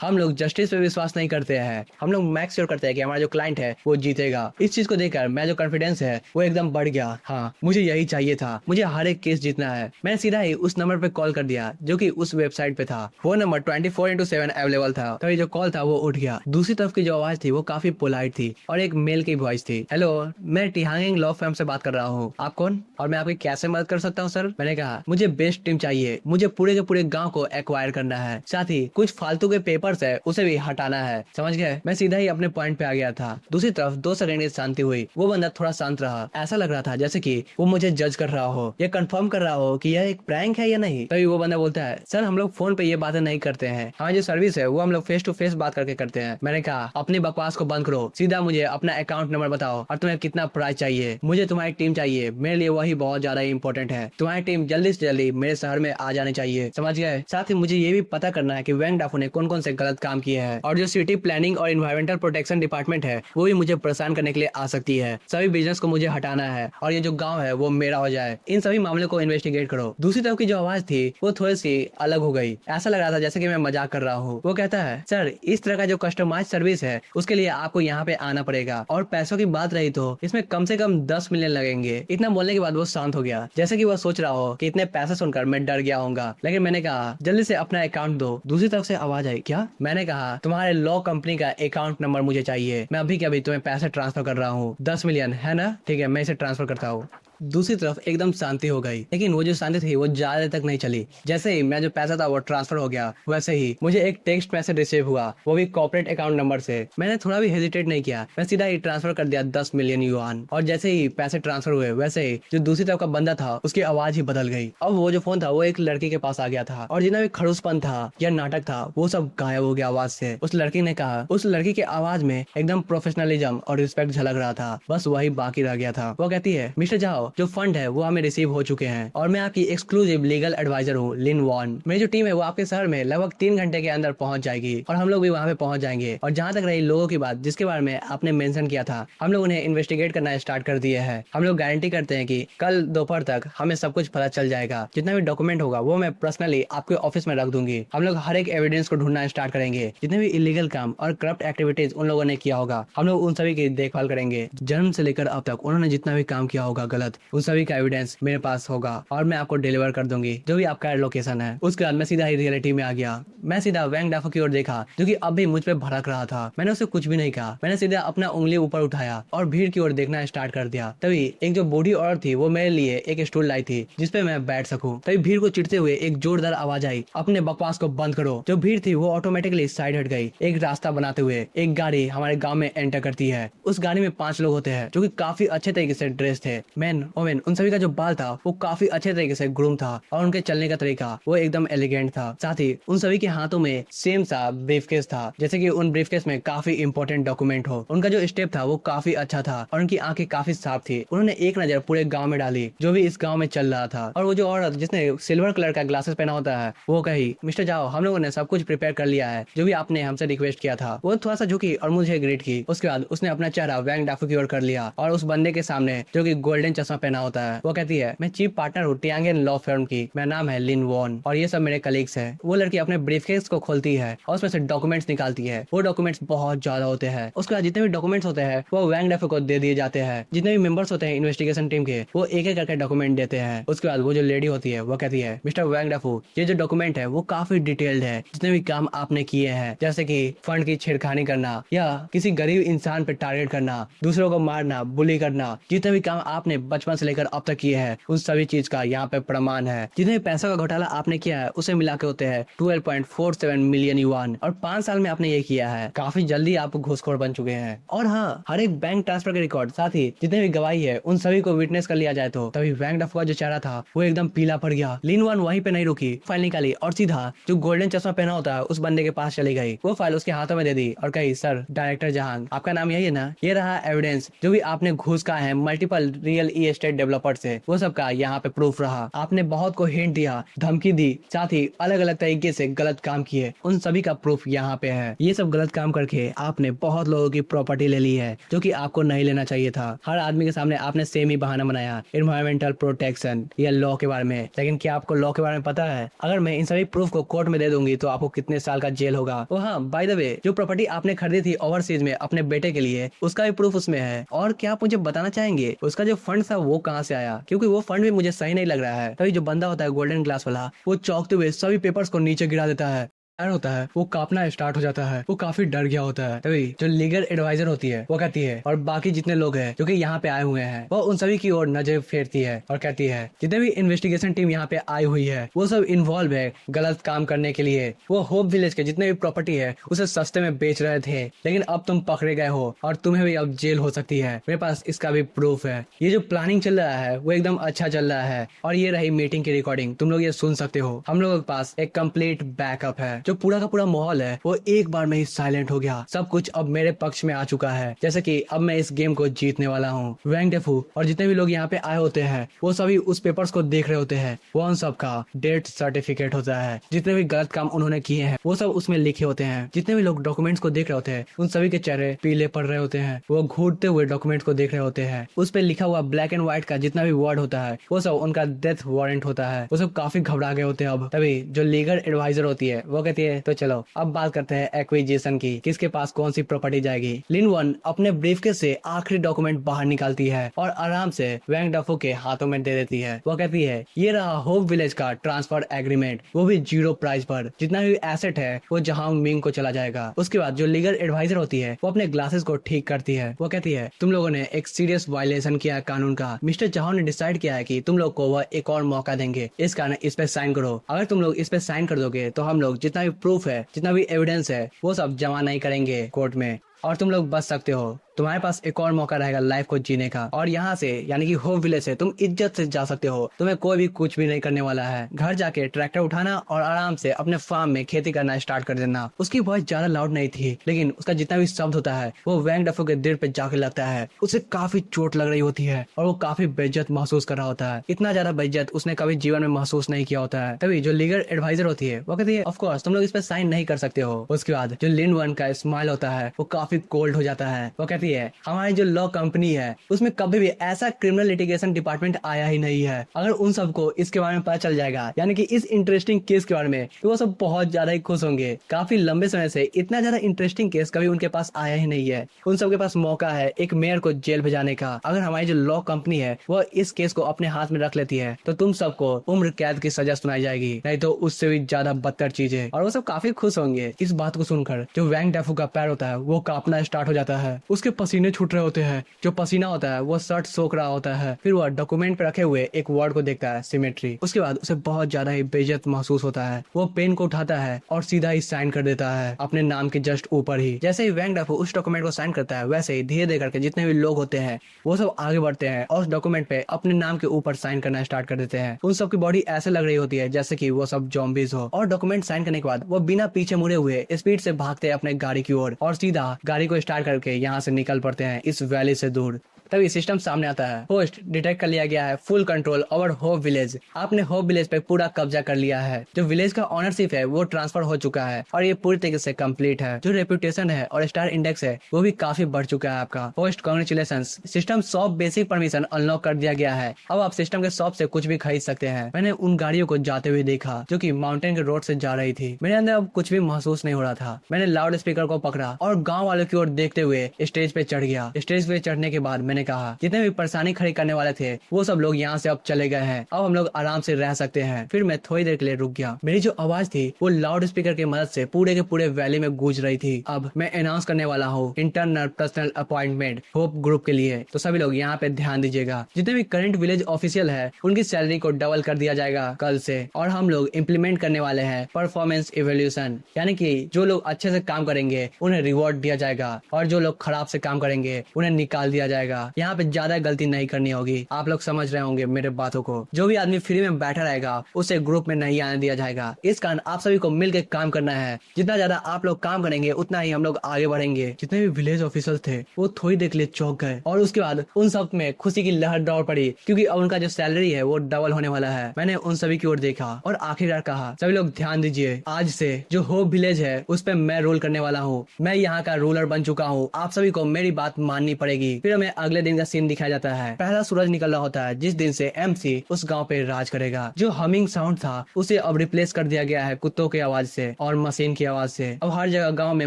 हम लोग जस्टिस पे विश्वास नहीं करते हैं, हम लोग मेक श्योर करते हैं कि हमारा जो क्लाइंट है वो जीतेगा। इस चीज को देखकर मैं जो कॉन्फिडेंस है वो एकदम बढ़ गया। हाँ मुझे यही चाहिए था, मुझे हर एक केस जीतना है। मैंने सीधा ही उस नंबर पे कॉल कर दिया जो कि उस वेबसाइट पे था। वो नंबर 24/7 अवेलेबल था। तो ये जो कॉल था वो उठ गया। दूसरी तरफ की जो आवाज थी वो काफी पोलाइट थी और एक मेल की वॉइस थी। हेलो, मैं टियांग लॉ फर्म से बात कर रहा हूँ, आप कौन और मैं आपकी कैसे मदद कर सकता हूँ सर? मैंने कहा मुझे बेस्ट टीम चाहिए, मुझे पूरे के पूरे गाँव को एक्वायर करना है, साथ ही कुछ फालतू के पेपर्स है उसे भी हटाना है, समझ गए? मैं सीधा ही अपने पॉइंट पे आ गया था। दूसरी तरफ 2 सेकंड की शांति हुई। वो बंदा थोड़ा शांत रहा। ऐसा लग रहा था जैसे कि वो मुझे जज कर रहा हो, ये कंफर्म कर रहा हो कि यह एक प्रैंक है या नहीं। तभी वो बंदा बोलता है सर हम लोग फोन पे ये बातें नहीं करते हैं, हमारी जो सर्विस है वो हम लोग फेस टू फेस बात करके करते हैं। मैंने कहा अपनी बकवास को बंद करो, सीधा मुझे अपना अकाउंट नंबर बताओ और तुम्हें कितना प्राइस चाहिए। मुझे तुम्हारी टीम चाहिए, मेरे लिए वही बहुत ज्यादा इंपॉर्टेंट है। तुम्हारी टीम जल्दी से जल्दी मेरे शहर में आ जानी चाहिए, समझ गए? साथ ही मुझे ये भी पता करना है कि वैंग डेफो ने कौन कौन से गलत काम किए हैं और जो सिटी प्लानिंग और इन्वायरमेंटल प्रोटेक्शन डिपार्टमेंट है वो भी मुझे परेशान करने के लिए आ सकती है। सभी बिजनेस को मुझे हटाना है और ये जो गाँव है वो मेरा हो जाए। इन सभी मामलों को इन्वेस्टिगेट करो। दूसरी तरफ की जो आवाज थी वो थोड़ी सी अलग हो गई। ऐसा लग रहा था जैसे कि मैं मजाक कर रहा हूँ। वो कहता है, सर इस तरह का जो कस्टमाइज सर्विस है उसके लिए आपको यहाँ पे आना पड़ेगा और पैसों की बात रही तो इसमें कम से कम 10 मिलियन लगेंगे। इतना बोलने के बाद वो शांत हो गया, जैसे कि वो सोच रहा हो कि इतने पैसे सुनकर मैं डर गया होऊंगा। लेकिन मैंने कहा जल्दी से अपना अकाउंट दो। दूसरी तरफ से आवाज आई, क्या? मैंने कहा तुम्हारे लॉ कंपनी का अकाउंट नंबर मुझे चाहिए। मैं अभी के अभी तुम्हें पैसे ट्रांसफर कर रहा हूँ। 10 मिलियन है ना? ठीक है, मैं इसे ट्रांसफर करता हूँ। दूसरी तरफ एकदम शांति हो गई, लेकिन वो जो शांति थी वो ज्यादा देर तक नहीं चली। जैसे ही मैं जो पैसा था वो ट्रांसफर हो गया वैसे ही मुझे एक टेक्स्ट मैसेज रिसीव हुआ, वो भी कॉर्पोरेट अकाउंट नंबर से। मैंने थोड़ा भी हेजिटेट नहीं किया, मैं सीधा ही ट्रांसफर कर दिया 10 मिलियन युआन। और जैसे ही पैसे ट्रांसफर हुए वैसे ही जो दूसरी तरफ का बंदा था उसकी आवाज ही बदल गई। अब वो जो फोन था वो एक लड़की के पास आ गया था और जितना भी खड़ूसपन था या नाटक था वो सब गायब हो गया आवाज से। उस लड़की ने कहा, उस लड़की की आवाज में एकदम प्रोफेशनलिज्म और रिस्पेक्ट झलक रहा था, बस वही बाकी रह गया था। वो कहती है, मिस्टर जाओ, जो फंड है वो हमें रिसीव हो चुके हैं और मैं आपकी एक्सक्लूसिव लीगल एडवाइजर हूँ, लिन वॉन। मेरी जो टीम है वो आपके शहर में लगभग 3 घंटे के अंदर पहुंच जाएगी और हम लोग भी वहाँ पे पहुंच जाएंगे। और जहाँ तक रही लोगों की बात जिसके बारे में आपने मेंशन किया था, हम लोग उन्हें इन्वेस्टिगेट करना स्टार्ट कर दिए हैं। हम लोग गारंटी करते हैं कि कल दोपहर तक हमें सब कुछ पता चल जाएगा। जितना भी डॉक्यूमेंट होगा वो मैं पर्सनली आपके ऑफिस में रख दूंगी। हम लोग हर एक एविडेंस को ढूंढना स्टार्ट करेंगे। जितने भी इलीगल काम और करप्ट एक्टिविटीज उन लोगों ने किया होगा हम लोग उन सभी की देखभाल करेंगे। जन्म से लेकर अब तक उन्होंने जितना भी काम किया होगा गलत, उन सभी का एविडेंस मेरे पास होगा और मैं आपको डिलीवर कर दूंगी जो भी आपका लोकेशन है। उसके बाद मैं सीधा ही रियलिटी में आ गया। मैं सीधा वैंग डाफो की ओर देखा जो कि अब भी मुझ पे भड़क रहा था। मैंने उसे कुछ भी नहीं कहा। मैंने सीधा अपना उंगली ऊपर उठाया और भीड़ की ओर देखना स्टार्ट कर दिया। तभी एक जो बूढ़ी औरत थी वो मेरे लिए एक स्टूल लाई थी जिसपे मैं बैठ सकूं। तभी भीड़ को चिढ़ते हुए एक जोरदार आवाज आई, अपने बकवास को बंद करो। जो भीड़ थी वो ऑटोमेटिकली साइड हट गई। एक रास्ता बनाते हुए एक गाड़ी हमारे गाँव में एंटर करती है। उस गाड़ी में 5 लोग होते हैं जो कि काफी अच्छे तरीके से ड्रेस थे। मैन वोमेन उन सभी का जो बाल था वो काफी अच्छे तरीके से ग्रूम था और उनके चलने का तरीका वो एकदम एलिगेंट था। साथ ही उन सभी के हाथों में सेम सा ब्रीफकेस था, जैसे कि उन ब्रीफकेस में काफी इंपॉर्टेंट डॉक्यूमेंट हो। उनका जो स्टेप था वो काफी अच्छा था और उनकी आंखें काफी साफ थी। उन्होंने एक नजर पूरे गांव में डाली जो भी इस गांव में चल रहा था। और वो जो औरत जिसने सिल्वर कलर का ग्लासेस पहना होता है वो कही, मिस्टर जाओ, हम लोगों ने सब कुछ प्रिपेयर कर लिया है जो भी आपने हमसे रिक्वेस्ट किया था। वो थोड़ा सा झुकी और मुझे ग्रीट की। उसके बाद उसने अपना चेहरा वैंग डाफो की ओर कर लिया और उस बंदे के सामने जो कि गोल्डन चश्मा पहना होता है वो कहती है, मैं चीफ पार्टनर हूँ टियांगेन लॉ फर्म की, मेरा नाम है लिन वॉन और ये सब मेरे कलीग्स हैं। वो लड़की अपने ब्रीफकेस को खोलती है और उसमें से डॉक्यूमेंट्स निकालती है। वो डॉक्यूमेंट्स बहुत ज्यादा होते हैं। उसके बाद जितने भी डॉक्यूमेंट्स होते हैं वो वैंग डाफो को दे दिए जाते हैं। जितने भी मेंबर्स होते हैं इन्वेस्टिगेशन टीम के वो एक एक करके डॉक्यूमेंट देते हैं। उसके बाद वो जो लेडी होती है वो कहती है, मिस्टर वैंग डाफो, ये जो डॉक्यूमेंट है वो काफी डिटेल्ड है। जितने भी काम आपने किए हैं जैसे कि फंड की छेड़खानी करना या किसी गरीब इंसान पे टारगेट करना, दूसरों को मारना, बुली करना, जितने भी काम आपने बचपन से लेकर अब तक किए हैं उन सभी चीज का यहाँ पे प्रमाण है। जितने भी पैसा का घोटाला आपने किया है उसे मिला के होते हैं 12.47 मिलियन युआन और 5 साल में आपने ये किया है। काफी जल्दी आप घूसखोर बन चुके हैं। और हाँ, हर एक बैंक ट्रांसफर के रिकॉर्ड साथ ही जितने भी गवाही है उन सभी को विटनेस कर लिया जाए तो तभी वैंग डाफो का जो चेहरा था वो एकदम पीला पड़ गया। लिन वॉन वहीं पे नहीं रुकी, फाइल निकाली और सीधा जो गोल्डन चश्मा पहना होता है उस बंदे के पास चली गई। वो फाइल उसके हाथों में दे दी और कही, सर डायरेक्टर जहां, आपका नाम यही है ना? ये रहा एविडेंस जो भी आपने घूस का है मल्टीपल रियल एस्टेट डेवलपर से, वो सब का यहाँ पे प्रूफ रहा। आपने बहुत को हिंट दिया, धमकी दी, साथ ही अलग अलग तरीके से गलत काम किए, उन सभी का प्रूफ यहाँ पे है। ये सब गलत काम करके आपने बहुत लोगों की प्रॉपर्टी ले ली है जो कि आपको नहीं लेना चाहिए था। हर आदमी के सामने आपने सेम ही बहाना बनाया, एनवायरमेंटल प्रोटेक्शन या लॉ के बारे में। लेकिन क्या आपको लॉ के बारे में पता है? अगर मैं इन सभी प्रूफ को कोर्ट में दे दूंगी तो आपको कितने साल का जेल होगा। ओ हाँ, बाय द वे, जो प्रॉपर्टी आपने खरीदी थी ओवरसीज में अपने बेटे के लिए उसका भी प्रूफ उसमें है। और क्या आप मुझे बताना चाहेंगे उसका जो फंड था वो कहाँ से आया? क्योंकि वो फंड भी मुझे सही नहीं लग रहा है। तभी जो बंदा होता है गोल्डन ग्लास वाला वो चौंकते हुए सभी पेपर्स को नीचे गिरा देता है। होता है वो कांपना स्टार्ट हो जाता है। वो काफी डर गया होता है। तभी जो लीगल एडवाइजर होती है वो कहती है, और बाकी जितने लोग हैं जो कि यहाँ पे आए हुए हैं वो उन सभी की ओर नजर फेरती है और कहती है, जितने भी इन्वेस्टिगेशन टीम यहाँ पे आई हुई है वो सब इन्वॉल्व है गलत काम करने के लिए। वो होप विलेज के जितने भी प्रॉपर्टी है उसे सस्ते में बेच रहे थे, लेकिन अब तुम पकड़े गए हो और तुम्हें भी अब जेल हो सकती है। मेरे पास इसका भी प्रूफ है। ये जो प्लानिंग चल रहा है वो एकदम अच्छा चल रहा है और ये रही मीटिंग की रिकॉर्डिंग, तुम लोग ये सुन सकते हो। हम लोगों के पास एक कंप्लीट बैकअप है। जो पूरा का पूरा माहौल है वो एक बार में ही साइलेंट हो गया। सब कुछ अब मेरे पक्ष में आ चुका है, जैसे कि अब मैं इस गेम को जीतने वाला हूँ। वैंग डेफू और जितने भी लोग यहाँ पे आए होते हैं वो सभी उस पेपर्स को देख रहे होते हैं। वो उन सब का डेथ सर्टिफिकेट होता है। जितने भी गलत काम उन्होंने किए हैं वो सब उसमें लिखे होते हैं। जितने भी लोग डॉक्यूमेंट्स को देख रहे होते हैं उन सभी के चेहरे पीले पड़ रहे होते हैं। वो घूरते हुए डॉक्यूमेंट्स को देख रहे होते हैं। उस पे लिखा हुआ ब्लैक एंड व्हाइट का जितना भी वर्ड होता है वो सब उनका डेथ वारंट होता है। वो सब काफी घबरा गए होते हैं। अब तभी जो लीगल एडवाइजर होती है वो कहती है तो चलो अब बात करते हैं एक्विजिशन की, किसके पास कौन सी प्रॉपर्टी जाएगी। लिन वन अपने ब्रीफकेस से आखिरी डॉक्यूमेंट बाहर निकालती है और आराम से वैंग डफो के हाथों में दे देती है। वो कहती है ये रहा होप विलेज का ट्रांसफर एग्रीमेंट, वो भी 0 प्राइस पर। जितना भी एसेट है वो जहांग मिंग को चला जाएगा। उसके बाद जो लीगल एडवाइजर होती है वो अपने ग्लासेस को ठीक करती है। वो कहती है तुम लोगों ने एक सीरियस वायलेशन किया है कानून का। मिस्टर जहांग ने डिसाइड किया है कि तुम लोग को वह एक और मौका देंगे, इस कारण इस पे साइन करो। अगर तुम लोग इस पे साइन कर दोगे तो हम लोग जितना भी प्रूफ है, जितना भी एविडेंस है वो सब जमा नहीं करेंगे कोर्ट में और तुम लोग बच सकते हो। तुम्हारे पास एक और मौका रहेगा लाइफ को जीने का और यहाँ से यानी कि होप विलेज से तुम इज्जत से जा सकते हो। तुम्हें कोई भी कुछ भी नहीं करने वाला है। घर जाके ट्रैक्टर उठाना और आराम से अपने फार्म में खेती करना स्टार्ट कर देना। उसकी वॉइस ज्यादा लाउड नहीं थी लेकिन उसका जितना भी शब्द होता है वो वैंग डफो के दिल पे जाके लगता है। उसे काफी चोट लग रही होती है और वो काफी बेइज्जत महसूस कर रहा होता है। इतना ज्यादा बेइज्जत उसने कभी जीवन में महसूस नहीं किया होता है। तभी जो लीगल एडवाइजर होती है वो कहती है ऑफ कोर्स तुम लोग इस पे साइन नहीं कर सकते हो। उसके बाद जो लिन वन का स्माइल होता है वो काफी कोल्ड हो जाता है। वो कहती है हमारी लॉ कंपनी है उसमें कभी भी ऐसा क्रिमिनल लिटिगेशन डिपार्टमेंट आया ही नहीं है। अगर उन सबको इसके बारे में पता चल जाएगा यानी कि इस इंटरेस्टिंग केस के बारे में तो वो सब बहुत ज्यादा ही खुश होंगे। काफी लंबे समय से इतना ज्यादा इंटरेस्टिंग केस कभी उनके पास आया ही नहीं है। उन सबके पास मौका है एक मेयर को जेल भेजाने का। अगर हमारी जो लॉ कंपनी है वो इस केस को अपने हाथ में रख लेती है तो तुम सबको उम्र कैद की सजा सुनाई जाएगी, नहीं तो उससे भी ज्यादा बदतर चीज है। और वो सब काफी खुश होंगे। इस बात को सुनकर जो वैंग डेफू का पैर होता है वो कांपना स्टार्ट हो जाता है। उसके पसीने छूट रहे होते हैं। जो पसीना होता है वो शर्ट सोख रहा होता है। फिर वह डॉक्यूमेंट पे रखे हुए एक वर्ड को देखता है सिमेट्री। उसके बाद उसे बहुत ज्यादा ही बेइज्जत महसूस होता है। वो पेन को उठाता है और सीधा ही साइन कर देता है अपने नाम के जस्ट ऊपर ही। जैसे ही वैंग डेफो उस डॉक्यूमेंट को साइन करता है वैसे ही धीरे धीरे करके जितने भी लोग होते हैं वो सब आगे बढ़ते हैं और उस डॉक्यूमेंट पे अपने नाम के ऊपर साइन करना स्टार्ट कर देते हैं। उन सब की बॉडी ऐसे लग रही होती है जैसे कि वो सब जॉम्बीज हो। और डॉक्यूमेंट साइन करने के बाद वो बिना पीछे मुड़े हुए स्पीड से भागते हैं अपने गाड़ी की ओर और सीधा गाड़ी को स्टार्ट करके यहाँ से निकल पड़ते हैं इस वैली से दूर। तभी सिस्टम सामने आता है। होस्ट डिटेक्ट कर लिया गया है full control over hope village. आपने होप विलेज पे पूरा कब्जा कर लिया है। जो विलेज का ऑनरशिप है वो ट्रांसफर हो चुका है और ये पूरी तरीके से कंप्लीट है। जो रेपुटेशन है और स्टार इंडेक्स है वो भी काफी बढ़ चुका है आपका। Host congratulations, system shop basic permission unlock कर दिया गया है। अब आप सिस्टम के शॉप से कुछ भी खरीद सकते हैं। मैंने उन गाड़ियों को जाते हुए देखा जो कि माउंटेन के रोड से जा रही थी। मेरे अंदर अब कुछ भी महसूस नहीं हो रहा था। मैंने लाउड स्पीकर को पकड़ा और गाँव वालों की ओर देखते हुए स्टेज पे चढ़ गया। स्टेज पे चढ़ने के बाद मैंने कहा जितने भी परेशानी खड़ी करने वाले थे वो सब लोग यहाँ से अब चले गए हैं। अब हम लोग आराम से रह सकते हैं। फिर मैं थोड़ी देर के लिए रुक गया। मेरी जो आवाज थी वो लाउड स्पीकर की मदद से पूरे के पूरे वैली में गूंज रही थी। अब मैं अनाउंस करने वाला हूँ internal personal appointment hope group के लिए। तो सभी लोग यहाँ पे ध्यान दीजिएगा। जितने भी करंट विलेज ऑफिशियल है उनकी सैलरी को डबल कर दिया जाएगा कल से। और हम लोग इम्प्लीमेंट करने वाले हैं परफॉर्मेंस इवोल्यूशन, यानी कि जो लोग अच्छे से काम करेंगे उन्हें रिवॉर्ड दिया जाएगा और जो लोग खराब से काम करेंगे उन्हें निकाल दिया जाएगा। यहाँ पे ज्यादा गलती नहीं करनी होगी। आप लोग समझ रहे होंगे मेरे बातों को। जो भी आदमी फ्री में बैठा रहेगा उसे ग्रुप में नहीं आने दिया जाएगा। इस कारण आप सभी को मिलकर काम करना है। जितना ज्यादा आप लोग काम करेंगे उतना ही हम लोग आगे बढ़ेंगे। जितने भी विलेज ऑफिसर्स थे वो थोड़ी देर के लिए चौंक गए और उसके बाद उन सब में खुशी की लहर दौड़ पड़ी क्योंकि अब उनका जो सैलरी है वो डबल होने वाला है। मैंने उन सभी की ओर देखा और आखिरकार कहा सभी लोग ध्यान दीजिए, आज से जो होप विलेज है उस पर मैं रूल करने वाला हूँ। मैं यहाँ का रूलर बन चुका हूँ। आप सभी को मेरी बात माननी पड़ेगी। फिर हमें अगले दिन का सीन दिखाया जाता है। पहला सूरज निकल रहा होता है जिस दिन से एमसी उस गांव पे राज करेगा। जो हमिंग साउंड था उसे अब रिप्लेस कर दिया गया है कुत्तों की आवाज से और मशीन की आवाज से। अब हर जगह गांव में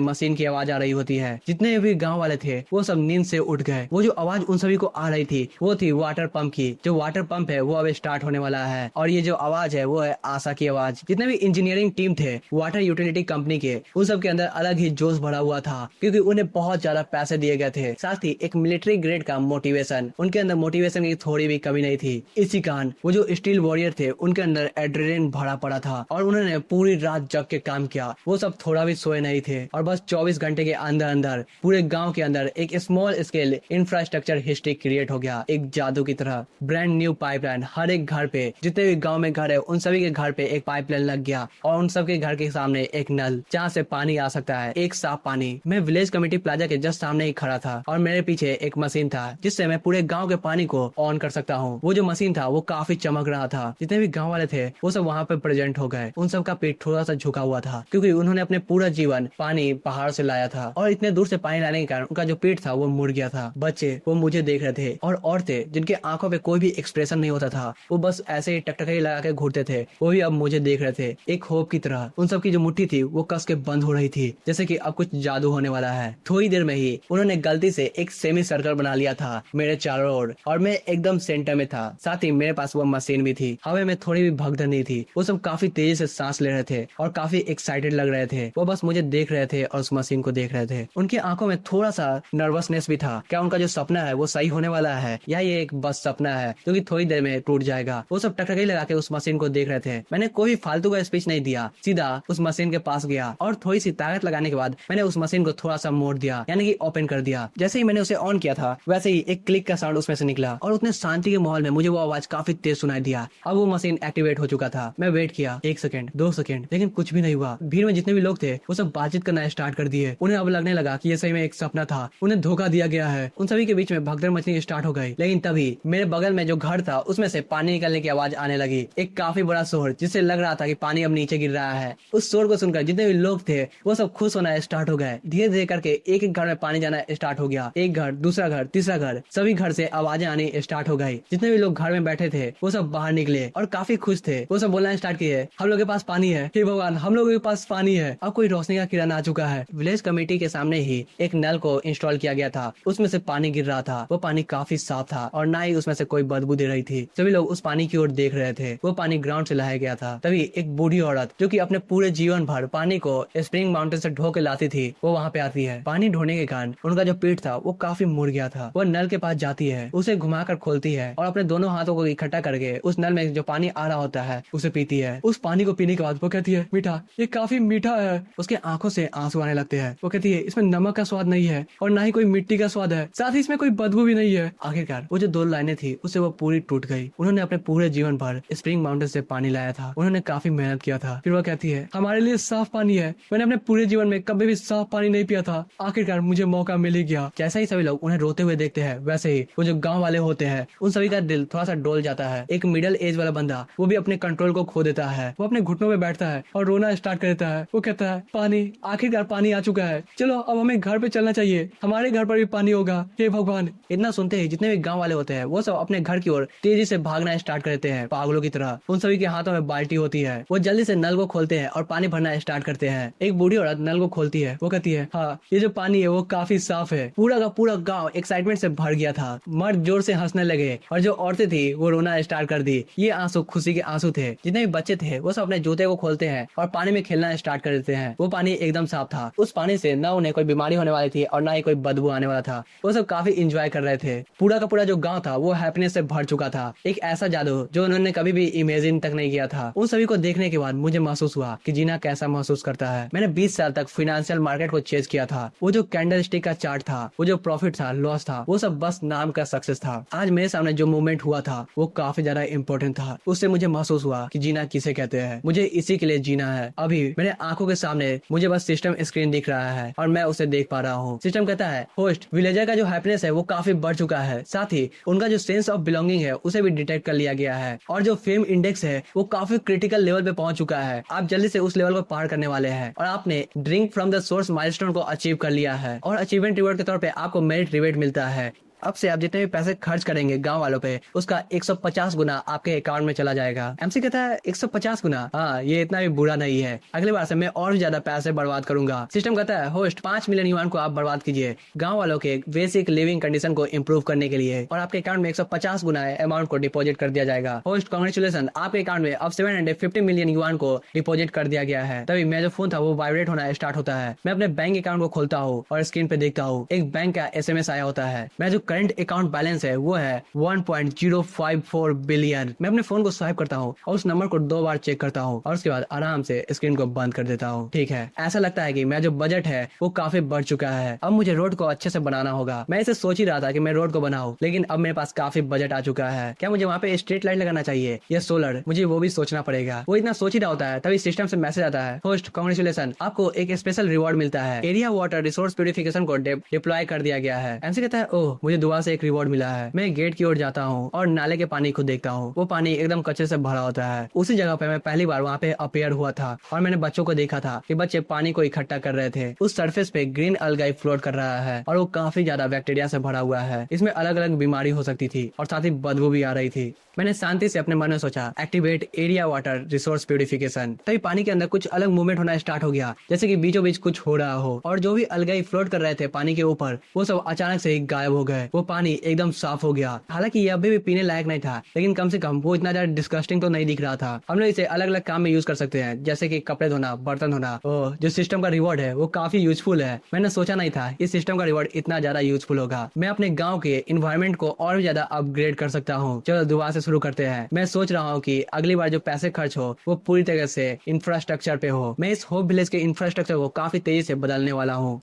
मशीन की आवाज आ रही होती है। जितने भी गांव वाले थे वो सब नींद से उठ गए। वो जो आवाज उन सभी को आ रही थी वो थी वाटर पंप की। जो वाटर पंप है वो अब स्टार्ट होने वाला है और ये जो आवाज है वो है आशा की आवाज। जितने भी इंजीनियरिंग टीम थे वाटर यूटिलिटी कंपनी के उन सब के अंदर अलग ही जोश भरा हुआ था क्योंकि उन्हें बहुत ज्यादा पैसे दिए गए थे। साथ ही एक मिलिट्री ग्रेड का था मोटिवेशन। उनके अंदर मोटिवेशन की थोड़ी भी कमी नहीं थी। इसी कारण वो जो स्टील वॉरियर थे उनके अंदर एड्रेनलिन भरा पड़ा था और उन्होंने पूरी रात जग के काम किया। वो सब थोड़ा भी सोए नहीं थे और बस 24 घंटे के अंदर अंदर पूरे गांव के अंदर एक small scale infrastructure history create हो गया, एक जादू की तरह। ब्रांड न्यू पाइपलाइन हर एक घर पे, जितने भी गांव में घर है उन सभी के घर पे एक पाइपलाइन लग गया और उन सबके घर के सामने एक नल जहाँ से पानी आ सकता है, एक साफ पानी। मैं विलेज कमेटी प्लाजा के जस्ट सामने ही खड़ा था और मेरे पीछे एक मशीन था जिससे मैं पूरे गाँव के पानी को ऑन कर सकता हूँ। वो जो मशीन था वो काफी चमक रहा था। जितने भी गाँव वाले थे वो सब वहाँ पे प्रेजेंट हो गए। उन सब का पेट थोड़ा सा झुका हुआ था क्योंकि उन्होंने अपने पूरा जीवन पानी पहाड़ से लाया था और इतने दूर से पानी लाने के कारण उनका जो पेट था वो मुड़ गया था। बच्चे वो मुझे देख रहे थे और औरतें जिनके आंखों पे कोई भी एक्सप्रेशन नहीं होता था, वो बस ऐसे ही टकटकी लगा के घूरते थे, वो भी अब मुझे देख रहे थे एक होप की तरह। उन सब की जो मुट्ठी थी वो कस के बंद हो रही थी जैसे कि अब कुछ जादू होने वाला है। थोड़ी देर में ही उन्होंने गलती से एक सेमी सर्कल बना लिया था मेरे चारों ओर और मैं एकदम सेंटर में था। साथ ही मेरे पास वो मशीन भी थी। हवा में थोड़ी भी भगदड़ नहीं थी। वो सब काफी तेजी से सांस ले रहे थे और काफी एक्साइटेड लग रहे थे। वो बस मुझे देख रहे थे और उस मशीन को देख रहे थे। उनकी आंखों में थोड़ा सा नर्वसनेस भी था। क्या उनका जो सपना है वो सही होने वाला है या ये एक बस सपना है जो कि थोड़ी देर में टूट जाएगा। वो सब टकटकी लगा के उस मशीन को देख रहे थे। मैंने कोई फालतू का स्पीच नहीं दिया, सीधा उस मशीन के पास गया और थोड़ी सी ताकत लगाने के बाद मैंने उस मशीन को थोड़ा सा मोड़ दिया, यानी कि ओपन कर दिया। जैसे ही मैंने उसे ऑन किया था वैसे ही एक क्लिक का साउंड उसमें से निकला और उतने शांति के माहौल में मुझे वो आवाज काफी तेज सुनाई दिया। अब वो मशीन एक्टिवेट हो चुका था। मैं वेट किया 1 सेकंड 2 सेकंड, लेकिन कुछ भी नहीं हुआ। भीड़ में जितने भी लोग थे वो सब बातचीत करना स्टार्ट कर दिए। उन्हें अब लगने लगा कि ये सही में एक सपना था, उन्हें धोखा दिया गया है। उन सभी के बीच में भगदड़ मचनी स्टार्ट हो गई। लेकिन तभी मेरे बगल में जो घर था उसमें से पानी निकलने की आवाज आने लगी, एक काफी बड़ा शोर जिससे लग रहा था कि पानी अब नीचे गिर रहा है। उस शोर को सुनकर जितने भी लोग थे वो सब खुश होना स्टार्ट हो गए। धीरे धीरे करके एक एक घर में पानी जाना स्टार्ट हो गया। एक घर, दूसरा घर, तीसरा घर, सभी घर से आवाजें आनी स्टार्ट हो गई। जितने भी लोग घर में बैठे थे वो सब बाहर निकले और काफी खुश थे। वो सब बोलना स्टार्ट किए, हम लोग के पास पानी है, हे भगवान हम लोगों के पास पानी है। अब कोई रोशनी का किरण आ चुका है। विलेज कमेटी के सामने ही एक नल को इंस्टॉल किया गया था, उसमें से पानी गिर रहा था। वो पानी काफी साफ था और ना ही उसमें से कोई बदबू दे रही थी। सभी लोग उस पानी की ओर देख रहे थे। वो पानी ग्राउंड से लाया गया था। तभी एक बूढ़ी औरत जो कि अपने पूरे जीवन भर पानी को स्प्रिंग माउंटेन से ढो के लाती थी वो वहाँ पे आती है। पानी ढोने के कारण उनका जो पेट था वो काफी मुड़ गया था। वो नल के पास जाती है, उसे घुमाकर खोलती है और अपने दोनों हाथों को इकट्ठा करके उस नल में जो पानी आ रहा होता है उसे पीती है। उस पानी को पीने के बाद वो कहती है, मीठा, ये काफी मीठा है। उसके आंखों से आंसू आने लगते हैं। वो कहती है, इसमें नमक का स्वाद नहीं है और ना ही कोई मिट्टी का स्वाद है, साथ ही इसमें कोई बदबू भी नहीं है। आखिरकार वो जो 2 लाइनें थी उससे वो पूरी टूट गई। उन्होंने अपने पूरे जीवन भर स्प्रिंग माउंटेन से पानी लाया था, उन्होंने काफी मेहनत किया था। फिर वो कहती है, हमारे लिए साफ पानी है, मैंने अपने पूरे जीवन में कभी भी साफ पानी नहीं पिया था, आखिरकार मुझे मौका मिल ही गया। जैसा ही सभी लोग उन्हें रोते हुए देखते हैं वैसे ही वो जो गांव वाले होते हैं उन सभी का दिल थोड़ा सा डोल जाता है। एक मिडिल एज वाला बंदा वो भी अपने कंट्रोल को खो देता है। वो अपने घुटनों में बैठता है और रोना स्टार्ट कर देता है। वो कहता है, पानी, आखिरकार पानी आ चुका है, चलो अब हमें घर पे चलना चाहिए, हमारे घर पर भी पानी होगा, हे भगवान। इतना सुनते ही जितने भी गांव वाले होते हैं वो सब अपने घर की ओर तेजी से भागना स्टार्ट कर देते हैं पागलों की तरह। उन सभी के हाथों में बाल्टी होती है। वो जल्दी से नल को खोलते हैं और पानी भरना स्टार्ट करते हैं। एक बूढ़ी औरत नल को खोलती है। वो कहती है, हाँ ये जो पानी है वो काफी साफ है। पूरा का पूरा गाँव एक्साइटमेंट से भर गया था। मर्द जोर से हंसने लगे और जो औरतें थी वो रोना स्टार्ट कर दी। ये आंसू खुशी के आंसू थे। जितने भी बच्चे थे वो सब अपने जूते को खोलते हैं और पानी में खेलना स्टार्ट कर देते हैं। वो पानी एकदम साफ था। उस पानी से न उन्हें कोई बीमारी होने वाली थी और ना ही कोई बदबू आने वाला था। वो सब काफी इंजॉय कर रहे थे। पूरा का पूरा जो गांव था वो हैप्पीनेस से भर चुका था। एक ऐसा जादू जो उन्होंने कभी भी इमेजिन तक नहीं किया था। उन सभी को देखने के बाद मुझे महसूस हुआ कि जीना कैसा महसूस करता है। मैंने 20 साल तक फाइनेंशियल मार्केट को चेज किया था। वो जो कैंडल स्टिक का चार्ट था, वो जो प्रॉफिट था, लॉस था, वो सब बस नाम का सक्सेस था। आज मेरे सामने जो मूवमेंट हुआ था वो काफी ज्यादा इंपॉर्टेंट था। उससे मुझे महसूस हुआ कि जीना किसे कहते हैं। मुझे इसी के लिए जीना है। अभी मेरे आंखों के सामने मुझे बस सिस्टम स्क्रीन दिख रहा है और मैं उसे देख पा रहा हूँ। सिस्टम कहता है, होस्ट, विलेजर का जो हैप्पीनेस है वो काफी बढ़ चुका है, साथ ही उनका जो सेंस ऑफ बिलोंगिंग है उसे भी डिटेक्ट कर लिया गया है और जो फेम इंडेक्स है वो काफी क्रिटिकल लेवल पे पहुंच चुका है। आप जल्दी से उस लेवल को पार करने वाले हैं और आपने drink from the source milestone को अचीव कर लिया है और अचीवमेंट रिवॉर्ड के तौर पे आपको मेरिट रिबेट मिलता है। अब से आप जितने भी पैसे खर्च करेंगे गांव वालों पे उसका 150 गुना आपके अकाउंट में चला जाएगा। एमसी कहता है 150 गुना, हाँ ये इतना भी बुरा नहीं है, अगली बार से मैं और भी ज्यादा पैसे बर्बाद करूंगा। सिस्टम कहता है, होस्ट 5 मिलियन युआन को आप बर्बाद कीजिए गांव वालों के बेसिक लिविंग कंडीशन को इम्प्रूव करने के लिए और आपके अकाउंट में 150 गुना अमाउंट को डिपॉजिट कर दिया जाएगा। होस्ट कांग्रेचुलेशन, आपके अकाउंट में अब 750 मिलियन युआन को डिपॉजिट कर दिया गया है। तभी मेरा जो फोन था वो वाइब्रेट होना स्टार्ट होता है। मैं अपने बैंक अकाउंट को खोलता हूँ और स्क्रीन पे देखता हूँ एक बैंक का SMS आया होता है। मैं जो करंट अकाउंट बैलेंस है वो है 1.054 बिलियन। मैं अपने फोन को स्वाइप करता हूँ और उस नंबर को 2 बार चेक करता हूँ और उसके बाद आराम से स्क्रीन को बंद कर देता हूँ। ठीक है, ऐसा लगता है कि मेरा जो बजट है वो काफी बढ़ चुका है। अब मुझे रोड को अच्छे से बनाना होगा। मैं इसे सोच ही रहा था कि मैं रोड को बनाऊं, लेकिन अब मेरे पास काफी बजट आ चुका है। क्या मुझे वहाँ पे स्ट्रीट लाइट लगाना चाहिए या सोलर, मुझे वो भी सोचना पड़ेगा। वो इतना सोच ही रहा होता है तभी सिस्टम से मैसेज आता है, होस्ट कांग्रेचुलेशन, आपको एक स्पेशल रिवॉर्ड मिलता है। एरिया वाटर रिसोर्स प्यूरिफिकेशन को डिप्लॉय कर दिया गया है। एमसी कहता है, ओह मुझे दोबारा से एक रिवॉर्ड मिला है। मैं गेट की ओर जाता हूँ और नाले के पानी को देखता हूँ। वो पानी एकदम कचरे से भरा होता है। उसी जगह पे मैं पहली बार वहाँ पे अपेयर हुआ था और मैंने बच्चों को देखा था कि बच्चे पानी को इकट्ठा कर रहे थे। उस सरफेस पे ग्रीन अलगाई फ्लोट कर रहा है और वो काफी ज्यादा बैक्टीरिया से भरा हुआ है। इसमें अलग अलग बीमारी हो सकती थी और साथ ही बदबू भी आ रही थी। मैंने शांति से अपने मन में सोचा, activate area water resource purification. तभी पानी के अंदर कुछ अलग मूवमेंट होना स्टार्ट हो गया, जैसे कि बीचों बीच कुछ हो रहा हो। और जो भी अलगाई फ्लोट कर रहे थे पानी के ऊपर, वो सब अचानक से ही गायब हो गए। वो पानी एकदम साफ हो गया। हालांकि ये अभी भी पीने लायक नहीं था, लेकिन कम से कम वो इतना ज्यादा डिस्गस्टिंग तो नहीं दिख रहा था। हम लोग इसे अलग अलग काम में यूज कर सकते हैं, जैसे कि कपड़े धोना, बर्तन धोना। जो सिस्टम का रिवॉर्ड है वो काफी यूजफुल है। मैंने सोचा नहीं था इस सिस्टम का रिवॉर्ड इतना ज्यादा यूजफुल होगा। मैं अपने गाँव के इन्वायरमेंट को और भी ज्यादा अपग्रेड कर सकता हूँ। चलो दोबारा से शुरू करते हैं। मैं सोच रहा हूँ कि अगली बार जो पैसे खर्च हो वो पूरी तरह से इंफ्रास्ट्रक्चर पे हो। मैं इस होप विलेज के इंफ्रास्ट्रक्चर को काफी तेजी से बदलने वाला हूँ।